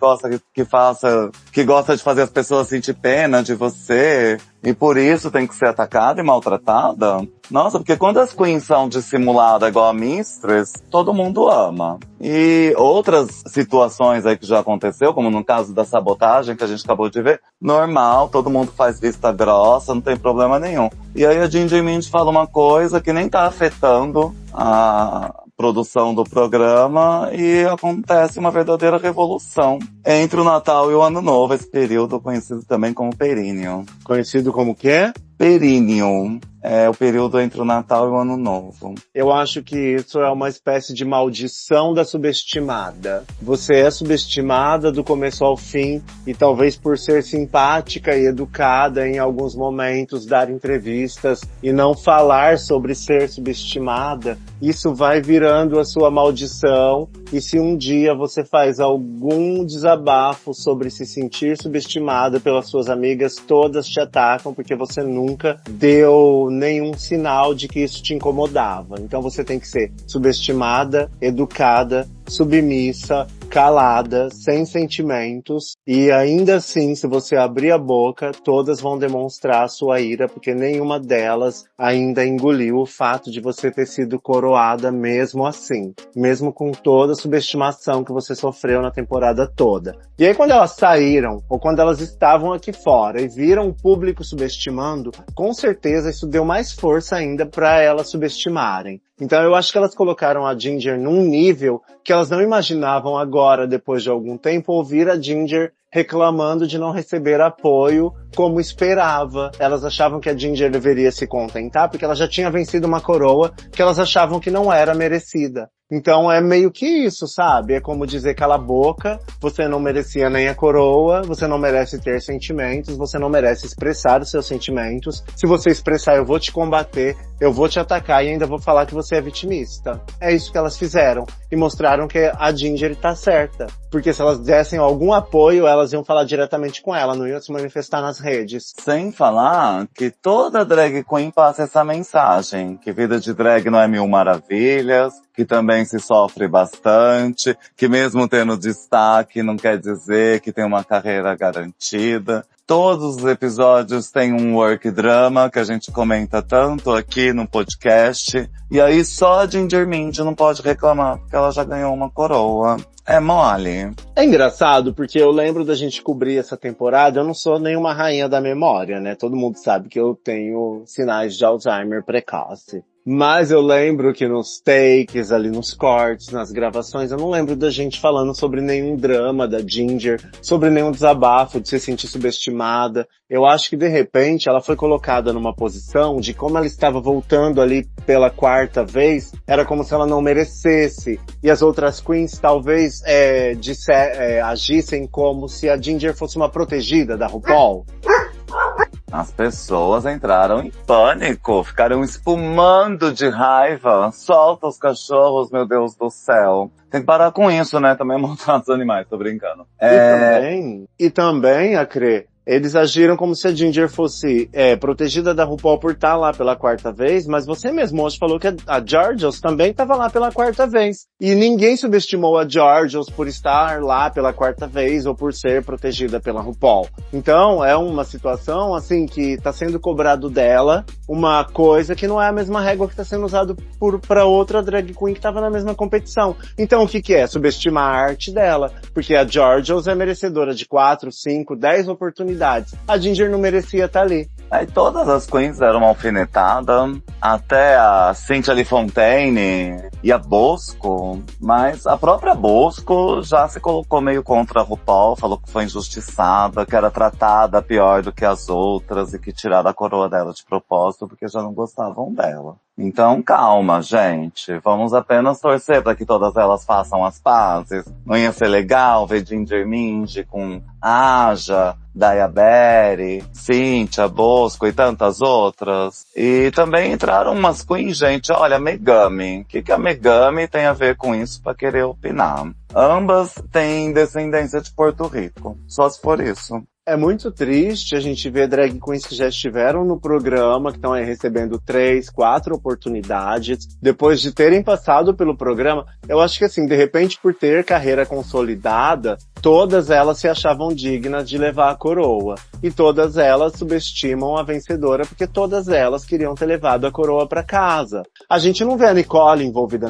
S2: gosta de fazer as pessoas sentir pena de você, e por isso tem que ser atacada e maltratada. Nossa, porque quando as queens são dissimuladas igual a Mistress, todo mundo ama. E outras situações aí que já aconteceu, como no caso da sabotagem que a gente acabou de ver, normal, todo mundo faz vista grossa, não tem problema nenhum. E aí a Ginger Minji fala uma coisa que nem tá afetando a produção do programa e acontece uma verdadeira revolução entre o Natal e o Ano Novo, esse período conhecido também como períneo.
S4: Conhecido como o quê?
S2: Períneo. É o período entre o Natal e o Ano Novo.
S4: Eu acho que isso é uma espécie de maldição da subestimada. Você é subestimada do começo ao fim e talvez por ser simpática e educada em alguns momentos, dar entrevistas e não falar sobre ser subestimada, isso vai virando a sua maldição. E se um dia você faz algum desabafo sobre se sentir subestimada pelas suas amigas, todas te atacam porque você nunca deu nenhum sinal de que isso te incomodava. Então você tem que ser subestimada, educada, submissa, calada, sem sentimentos, e ainda assim, se você abrir a boca, todas vão demonstrar a sua ira, porque nenhuma delas ainda engoliu o fato de você ter sido coroada mesmo assim, mesmo com toda a subestimação que você sofreu na temporada toda. E aí quando elas saíram, ou quando elas estavam aqui fora e viram o público subestimando, com certeza isso deu mais força ainda para elas subestimarem. Então eu acho que elas colocaram a Ginger num nível que elas não imaginavam agora, depois de algum tempo, ouvir a Ginger reclamando de não receber apoio como esperava. Elas achavam que a Ginger deveria se contentar porque ela já tinha vencido uma coroa que elas achavam que não era merecida. Então é meio que isso, sabe? É como dizer cala a boca, você não merecia nem a coroa, você não merece ter sentimentos, você não merece expressar os seus sentimentos. Se você expressar, eu vou te combater, eu vou te atacar e ainda vou falar que você é vitimista. É isso que elas fizeram. E mostraram que a Ginger tá certa. Porque se elas dessem algum apoio, elas iam falar diretamente com ela, não iam se manifestar nas redes.
S2: Sem falar que toda drag queen passa essa mensagem, que vida de drag não é mil maravilhas, que também se sofre bastante, que mesmo tendo destaque não quer dizer que tem uma carreira garantida. Todos os episódios têm um work drama que a gente comenta tanto aqui no podcast. E aí só a Ginger Minj não pode reclamar porque ela já ganhou uma coroa. É mole.
S4: É engraçado porque eu lembro da gente cobrir essa temporada, eu não sou nenhuma rainha da memória, né? Todo mundo sabe que eu tenho sinais de Alzheimer precoce. Mas eu lembro que nos takes, ali nos cortes, nas gravações, eu não lembro da gente falando sobre nenhum drama da Ginger, sobre nenhum desabafo de se sentir subestimada. Eu acho que de repente ela foi colocada numa posição de como ela estava voltando ali pela quarta vez, era como se ela não merecesse. E as outras queens talvez agissem como se a Ginger fosse uma protegida da RuPaul.
S2: As pessoas entraram em pânico, ficaram espumando de raiva. Solta os cachorros, meu Deus do céu. Tem que parar com isso, né? Também montar os animais, tô brincando.
S4: E também, Acre, eles agiram como se a Ginger fosse protegida da RuPaul por estar lá pela quarta vez, mas você mesmo hoje falou que a Georgios também estava lá pela quarta vez. E ninguém subestimou a Georgios por estar lá pela quarta vez ou por ser protegida pela RuPaul. Então, é uma situação, assim, que está sendo cobrado dela uma coisa que não é a mesma régua que está sendo usada para outra drag queen que estava na mesma competição. Então, o que é? Subestimar a arte dela. Porque a Georgios é merecedora de 4, 5, 10 oportunidades. A Ginger não merecia estar ali.
S2: Aí todas as queens deram uma alfinetada, até a Cynthia Lee Fontaine e a Bosco, mas a própria Bosco já se colocou meio contra a RuPaul, falou que foi injustiçada, que era tratada pior do que as outras e que tiraram a coroa dela de propósito porque já não gostavam dela. Então calma, gente, vamos apenas torcer para que todas elas façam as pazes. Não ia ser legal ver Ginger Minj com Aja, Daya Berry, Cynthia, Bosco e tantas outras. E também entraram umas queens, gente, olha, Megami. O que a Megami tem a ver com isso pra querer opinar? Ambas têm descendência de Porto Rico, só se for isso.
S4: É muito triste a gente ver drag queens que já estiveram no programa, que estão aí recebendo 3, 4 oportunidades. Depois de terem passado pelo programa, eu acho que assim, de repente por ter carreira consolidada, todas elas se achavam dignas de levar a coroa. E todas elas subestimam a vencedora, porque todas elas queriam ter levado a coroa para casa. A gente não vê a Nicole envolvida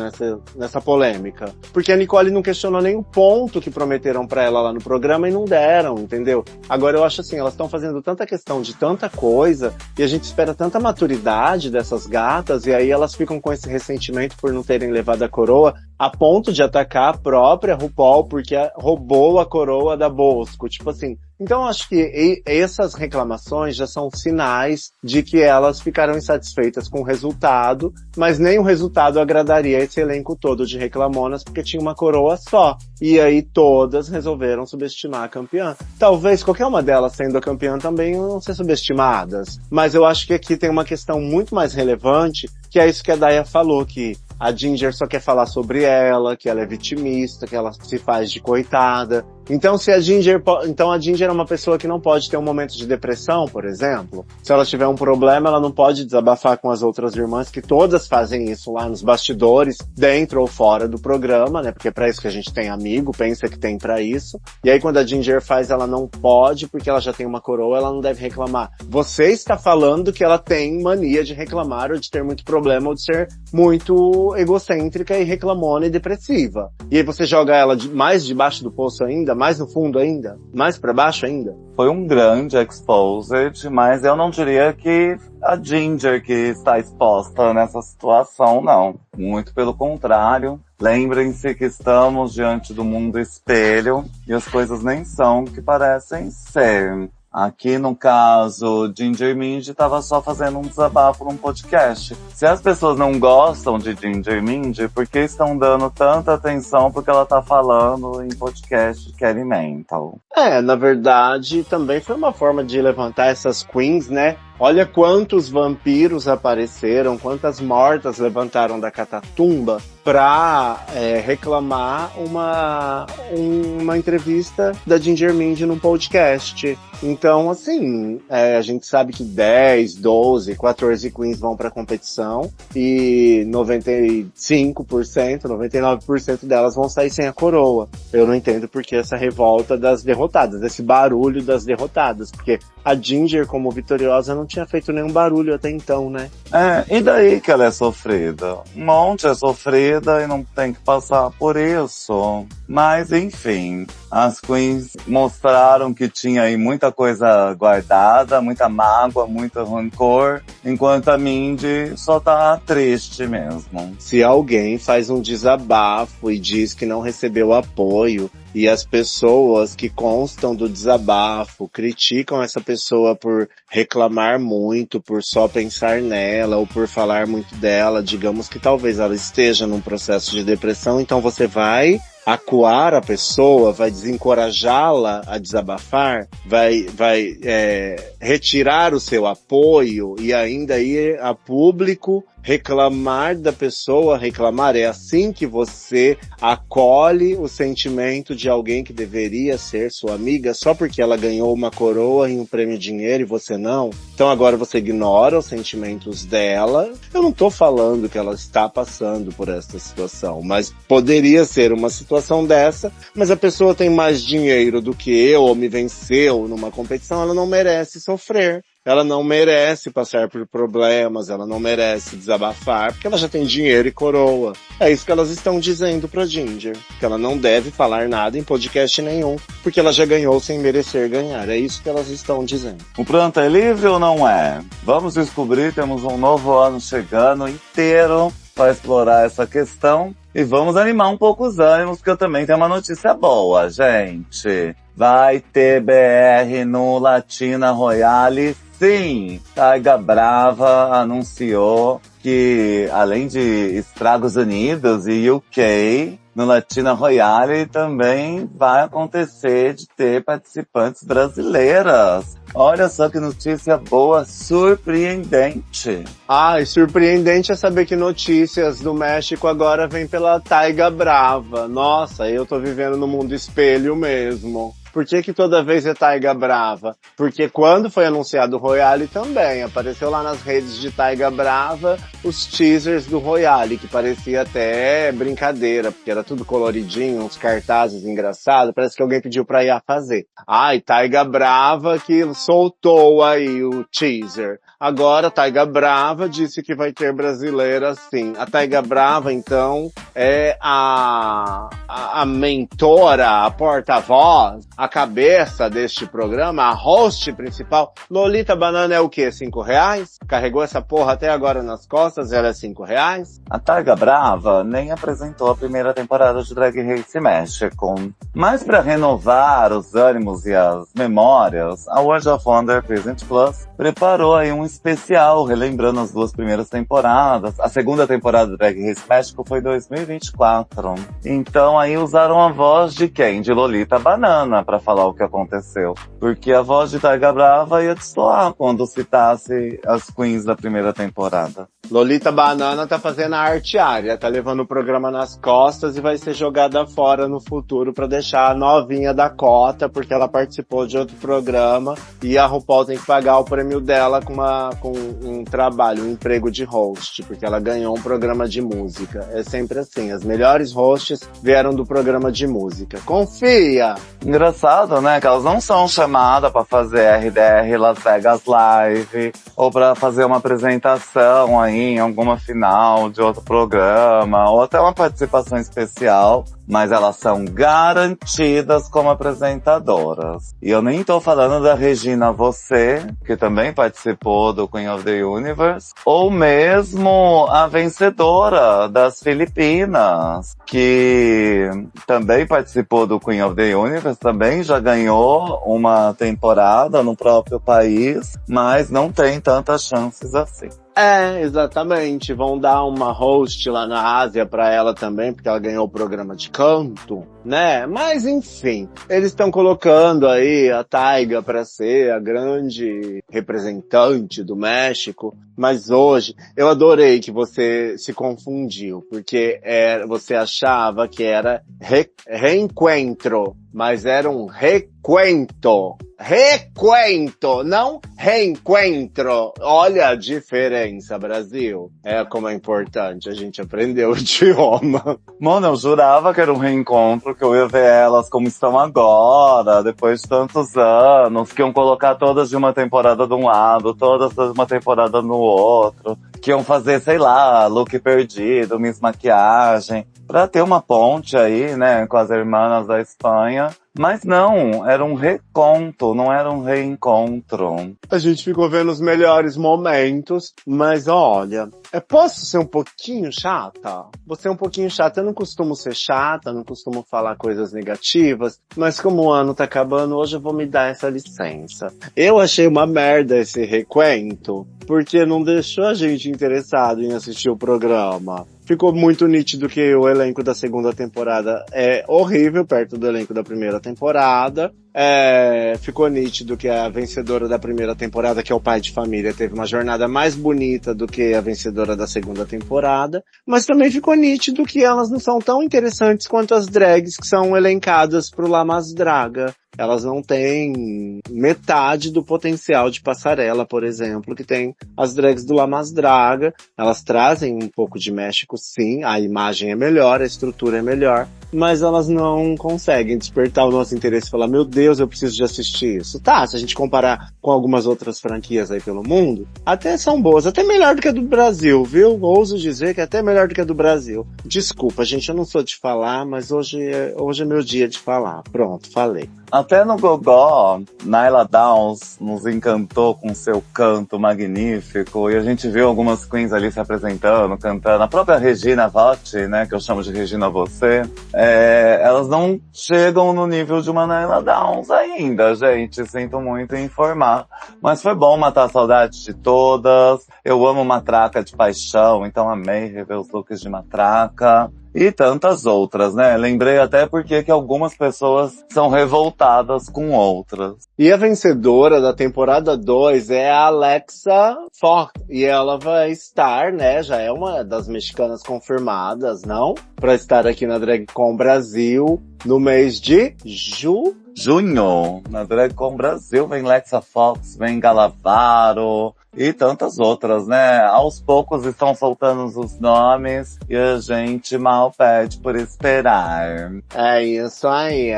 S4: nessa polêmica, porque a Nicole não questionou nenhum ponto que prometeram para ela lá no programa e não deram, entendeu? Agora eu acho assim, elas estão fazendo tanta questão de tanta coisa, e a gente espera tanta maturidade dessas gatas, e aí elas ficam com esse ressentimento por não terem levado a coroa, a ponto de atacar a própria RuPaul, porque roubou a coroa da Bosco. Tipo assim, então eu acho que essas reclamações já são sinais de que elas ficaram insatisfeitas com o resultado, mas nem o resultado agradaria esse elenco todo de reclamonas, porque tinha uma coroa só. E aí todas resolveram subestimar a campeã. Talvez qualquer uma delas sendo a campeã também não ser subestimadas. Mas eu acho que aqui tem uma questão muito mais relevante, que é isso que a Daya falou, que a Ginger só quer falar sobre ela, que ela é vitimista, que ela se faz de coitada. Então a Ginger é uma pessoa que não pode ter um momento de depressão, por exemplo. Se ela tiver um problema, ela não pode desabafar com as outras irmãs, que todas fazem isso lá nos bastidores, dentro ou fora do programa, né? Porque é pra isso que a gente tem amigo, pensa que tem pra isso. E aí quando a Ginger faz, ela não pode, porque ela já tem uma coroa, ela não deve reclamar. Você está falando que ela tem mania de reclamar, ou de ter muito problema, ou de ser muito egocêntrica e reclamona e depressiva. E aí você joga ela mais debaixo do poço ainda, mais no fundo ainda, mais pra baixo ainda.
S2: Foi um grande exposed, mas eu não diria que a Ginger que está exposta nessa situação, não. Muito pelo contrário. Lembrem-se que estamos diante do mundo espelho e as coisas nem são o que parecem ser. Aqui, no caso, Ginger Minj tava só fazendo um desabafo num podcast. Se as pessoas não gostam de Ginger Minj, por que estão dando tanta atenção porque ela tá falando em podcast Kelly Mental?
S4: Na verdade, também foi uma forma de levantar essas queens, né? Olha quantos vampiros apareceram, quantas mortas levantaram da catatumba pra reclamar uma entrevista da Ginger Minj num podcast. Então, assim, a gente sabe que 10, 12, 14 queens vão pra competição e 95%, 99% delas vão sair sem a coroa. Eu não entendo por que essa revolta das derrotadas, esse barulho das derrotadas, porque a Ginger, como vitoriosa, não tinha feito nenhum barulho até então, né?
S2: E daí que ela é sofrida? Um monte é sofrida e não tem que passar por isso. Mas, enfim, as queens mostraram que tinha aí muita coisa guardada, muita mágoa, muito rancor, enquanto a Mindy só tá triste mesmo.
S4: Se alguém faz um desabafo e diz que não recebeu apoio, e as pessoas que constam do desabafo criticam essa pessoa por reclamar muito, por só pensar nela ou por falar muito dela, digamos que talvez ela esteja num processo de depressão, então você vai acuar a pessoa, vai desencorajá-la a desabafar, vai retirar o seu apoio e ainda ir a público reclamar da pessoa, reclamar. É assim que você acolhe o sentimento de alguém que deveria ser sua amiga só porque ela ganhou uma coroa e um prêmio de dinheiro e você não? Então agora você ignora os sentimentos dela. Eu não tô falando que ela está passando por essa situação, mas poderia ser uma situação dessa, mas a pessoa tem mais dinheiro do que eu ou me venceu numa competição, ela não merece sofrer. Ela não merece passar por problemas, ela não merece desabafar, porque ela já tem dinheiro e coroa. É isso que elas estão dizendo pra Ginger, que ela não deve falar nada em podcast nenhum, porque ela já ganhou sem merecer ganhar. É isso que elas estão dizendo.
S2: O pranto é livre ou não é? Vamos descobrir, temos um novo ano chegando inteiro para explorar essa questão e vamos animar um pouco os ânimos, porque eu também tenho uma notícia boa, gente. Vai ter BR no Latina Royale. Sim, Taiga Brava anunciou que, além de Estados Unidos e UK, no Latina Royale também vai acontecer de ter participantes brasileiras. Olha só que notícia boa, surpreendente.
S4: E surpreendente é saber que notícias do México agora vêm pela Taiga Brava. Nossa, eu tô vivendo no mundo espelho mesmo. Por que toda vez é Taiga Brava? Porque quando foi anunciado o Royale também, apareceu lá nas redes de Taiga Brava os teasers do Royale, que parecia até brincadeira, porque era tudo coloridinho, uns cartazes engraçados, parece que alguém pediu pra IA fazer. Taiga Brava que soltou aí o teaser. Agora, Taiga Brava disse que vai ter brasileira sim. A Taiga Brava, então, é a mentora, a porta-voz, a cabeça deste programa, a host principal. Lolita Banana é o quê? R$5? Carregou essa porra até agora nas costas, ela é R$5?
S2: A Taiga Brava nem apresentou a primeira temporada de Drag Race México. Mas para renovar os ânimos e as memórias, a World of Wonder Present Plus preparou aí um especial, relembrando as duas primeiras temporadas. A segunda temporada do Drag Race México foi 2024. Então aí usaram a voz de quem? De Lolita Banana para falar o que aconteceu. Porque a voz de Taiga Brava ia destoar quando citasse as queens da primeira temporada.
S4: Lolita Banana tá fazendo a arte área, tá levando o programa nas costas e vai ser jogada fora no futuro pra deixar a novinha da cota, porque ela participou de outro programa e a RuPaul tem que pagar o prêmio dela com um trabalho, um emprego de host, porque ela ganhou um programa de música. É sempre assim, as melhores hosts vieram do programa de música. Confia!
S2: Engraçado, né? Que elas não são chamadas pra fazer RDR Las Vegas Live ou pra fazer uma apresentação aí em alguma final de outro programa, ou até uma participação especial, mas elas são garantidas como apresentadoras. E eu nem tô falando da Regina Você, que também participou do Queen of the Universe, ou mesmo a vencedora das Filipinas, que também participou do Queen of the Universe, também já ganhou uma temporada no próprio país, mas não tem tantas chances assim.
S4: É, exatamente. Vão dar uma host lá na Ásia pra ela também, porque ela ganhou o programa de canto, né? Mas enfim, eles estão colocando aí a Taiga pra ser a grande representante do México. Mas hoje, eu adorei que você se confundiu, porque você achava que era reencontro, mas era um recuento. Recuento, não reencontro. Olha a diferença, Brasil. É como é importante a gente aprender o idioma.
S2: Mano, eu jurava que era um reencontro, que eu ia ver elas como estão agora, depois de tantos anos, que iam colocar todas de uma temporada de um lado, todas de uma temporada no outro, que iam fazer, sei lá, look perdido, Miss Maquiagem, pra ter uma ponte aí, né, com as irmãs da Espanha. Mas não, era um reconto, não era um reencontro.
S4: A gente ficou vendo os melhores momentos, mas olha, posso ser um pouquinho chata? Vou ser um pouquinho chata, eu não costumo ser chata, não costumo falar coisas negativas, mas como o ano tá acabando, hoje eu vou me dar essa licença. Eu achei uma merda esse recuento, porque não deixou a gente interessado em assistir o programa. Ficou muito nítido que o elenco da segunda temporada é horrível perto do elenco da primeira temporada. Ficou nítido que a vencedora da primeira temporada, que é o Pai de Família, teve uma jornada mais bonita do que a vencedora da segunda temporada. Mas também ficou nítido que elas não são tão interessantes quanto as drags que são elencadas pro La Mas Draga. Elas não têm metade do potencial de passarela, por exemplo, que tem as drags do La Mas Draga. Elas trazem um pouco de México, sim, a imagem é melhor, a estrutura é melhor, mas elas não conseguem despertar o nosso interesse e falar, meu Deus, eu preciso de assistir isso. Tá, se a gente comparar com algumas outras franquias aí pelo mundo, até são boas, até melhor do que a do Brasil, viu? Ouso dizer que é até melhor do que a do Brasil. Desculpa, gente, eu não sou de falar, mas hoje é meu dia de falar. Pronto, falei.
S2: Até no Gogó, Nyla Downs nos encantou com seu canto magnífico, e a gente viu algumas queens ali se apresentando, cantando. A própria Regina Votti, né, que eu chamo de Regina Você, elas não chegam no nível de uma Nyla Downs ainda, gente, sinto muito em informar. Mas foi bom matar a saudade de todas. Eu amo Matraca de paixão, então amei rever os looks de Matraca. E tantas outras, né? Lembrei até porque que algumas pessoas são revoltadas com outras.
S4: E a vencedora da temporada 2 é a Alexa Fox. E ela vai estar, né? Já é uma das mexicanas confirmadas, não? Pra estar aqui na DragCon Brasil no mês de
S2: junho. Na DragCon Brasil vem Lexa Fox, vem Galavaro e tantas outras, né? Aos poucos estão soltando os nomes e a gente mal pede por esperar.
S4: É isso aí.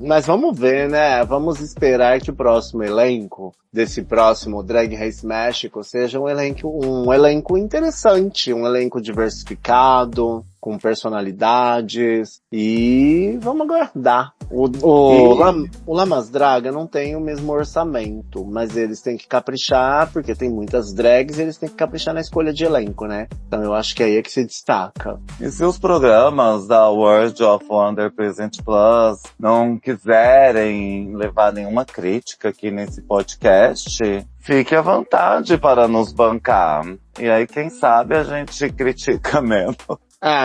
S4: Mas vamos ver, né? Vamos esperar que o próximo elenco desse próximo Drag Race México seja um elenco interessante, um elenco diversificado, com personalidades, e vamos aguardar. O La Mas Draga não tem o mesmo orçamento, mas eles têm que caprichar, porque tem muitas drags e eles têm que caprichar na escolha de elenco, né? Então eu acho que aí é que se destaca.
S2: E se os programas da World of Wonder Present Plus não quiserem levar nenhuma crítica aqui nesse podcast, fique à vontade para nos bancar. E aí, quem sabe, a gente critica menos.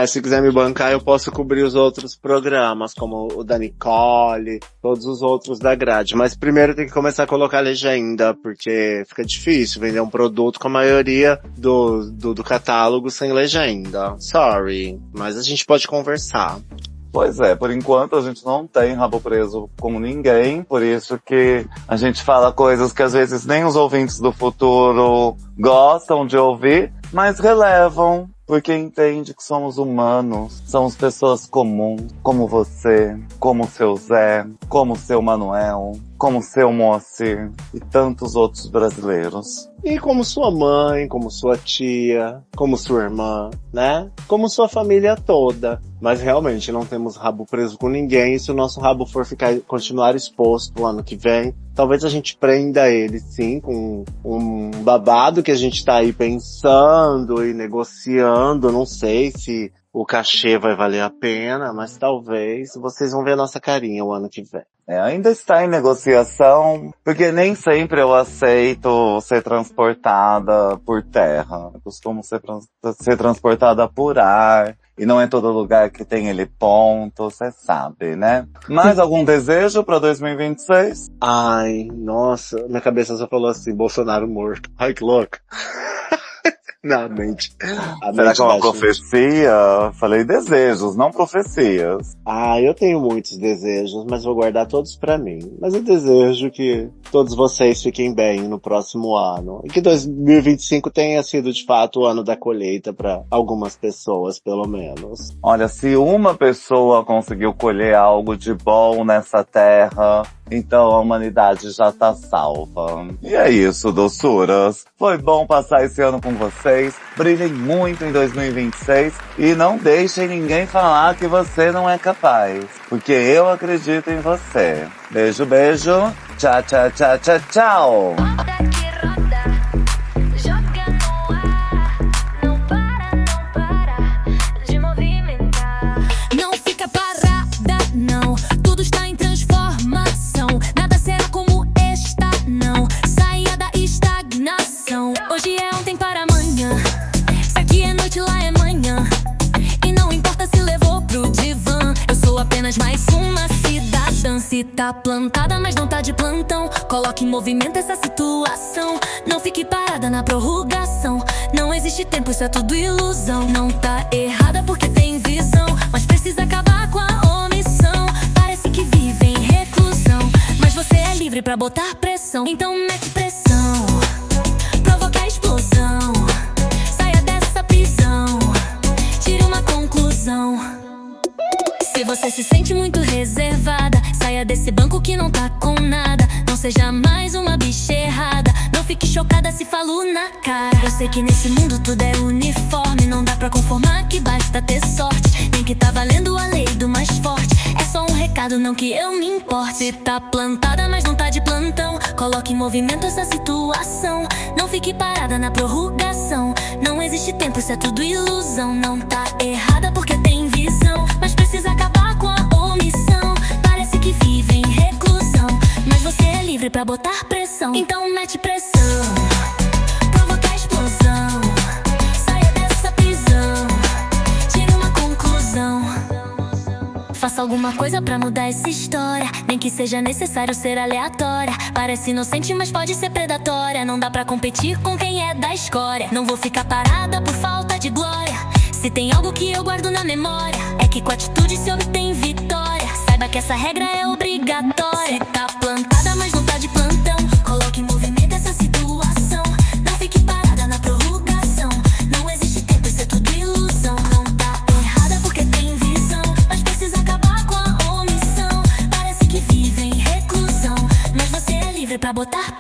S4: Se quiser me bancar, eu posso cobrir os outros programas, como o da Nicole, todos os outros da grade. Mas primeiro tem que começar a colocar legenda, porque fica difícil vender um produto com a maioria do catálogo sem legenda. Sorry, mas a gente pode conversar.
S2: Pois é, por enquanto a gente não tem rabo preso com ninguém, por isso que a gente fala coisas que às vezes nem os ouvintes do futuro gostam de ouvir, mas relevam, porque entende que somos humanos, somos pessoas comuns, como você, como o seu Zé, como o seu Manuel, como o seu Moacir e tantos outros brasileiros.
S4: E como sua mãe, como sua tia, como sua irmã, né? Como sua família toda. Mas realmente não temos rabo preso com ninguém. E se o nosso rabo for continuar exposto o ano que vem, talvez a gente prenda ele sim com um babado que a gente tá aí pensando e negociando. Não sei se o cachê vai valer a pena, mas talvez vocês vão ver a nossa carinha o ano que vem.
S2: Ainda está em negociação, porque nem sempre eu aceito ser transportada por terra. Eu costumo ser transportada por ar. E não é todo lugar que tem ele ponto, você sabe, né? Mais algum desejo pra 2026?
S4: Ai, nossa, minha cabeça só falou assim, Bolsonaro morto. Ai, que louco. Não, mente.
S2: Será que é uma profecia? Falei desejos, não profecias.
S4: Ah, eu tenho muitos desejos, mas vou guardar todos pra mim. Mas eu desejo que todos vocês fiquem bem no próximo ano. E que 2025 tenha sido, de fato, o ano da colheita pra algumas pessoas, pelo menos.
S2: Olha, se uma pessoa conseguiu colher algo de bom nessa terra, então a humanidade já tá salva. E é isso, doçuras. Foi bom passar esse ano com vocês. Brilhem muito em 2026 e não deixem ninguém falar que você não é capaz, porque eu acredito em você. Beijo, beijo. Tchau, tchau, tchau, tchau, tchau.
S3: Não fica parada, não. Tudo está em transformação. Nada será como está, não. Saia da estagnação. Hoje é ontem para amanhã. Se aqui é noite, lá é manhã. E não importa se levou pro divã. Eu sou apenas mais uma cidadã. Se tá plantada, mas não tá de plantão, coloque em movimento essa situação. Não fique parada na prorrogação. Não existe tempo, isso é tudo ilusão. Não tá errada porque tem visão, mas precisa acabar com a omissão. Parece que vive em reclusão, mas você é livre pra botar pressão. Então mete pressão, provoque a explosão. Saia dessa prisão, tire uma conclusão. Se você se sente muito reservada, saia desse banco que não tá com nada. Não seja mais uma bicha errada. Não fique chocada se falo na cara. Eu sei que nesse mundo tudo é uniforme. Não dá pra conformar que basta ter sorte, nem que tá valendo a lei do mais forte. É só um recado, não que eu me importe. Se tá plantada, mas não tá de plantão, coloque em movimento essa situação. Não fique parada na prorrogação. Não existe tempo, isso é tudo ilusão. Não tá errada porque tem visão, mas precisa acabar com a omissão. Parece que vive em reclusão, mas você é livre pra botar pressão. Então mete pressão, provoca a explosão. Saia dessa prisão, tire uma conclusão. Faça alguma coisa pra mudar essa história, nem que seja necessário ser aleatória. Parece inocente, mas pode ser predatória. Não dá pra competir com quem é da escória. Não vou ficar parada por falta de glória. Se tem algo que eu guardo na memória, é que com atitude se obtém vitória. Saiba que essa regra é obrigatória. Se tá plantada, mas não tá de plantão, coloque em movimento essa situação. Não fique parada na prorrogação. Não existe tempo, isso é tudo ilusão. Não tá errada porque tem visão, mas precisa acabar com a omissão. Parece que vive em reclusão, mas você é livre pra botar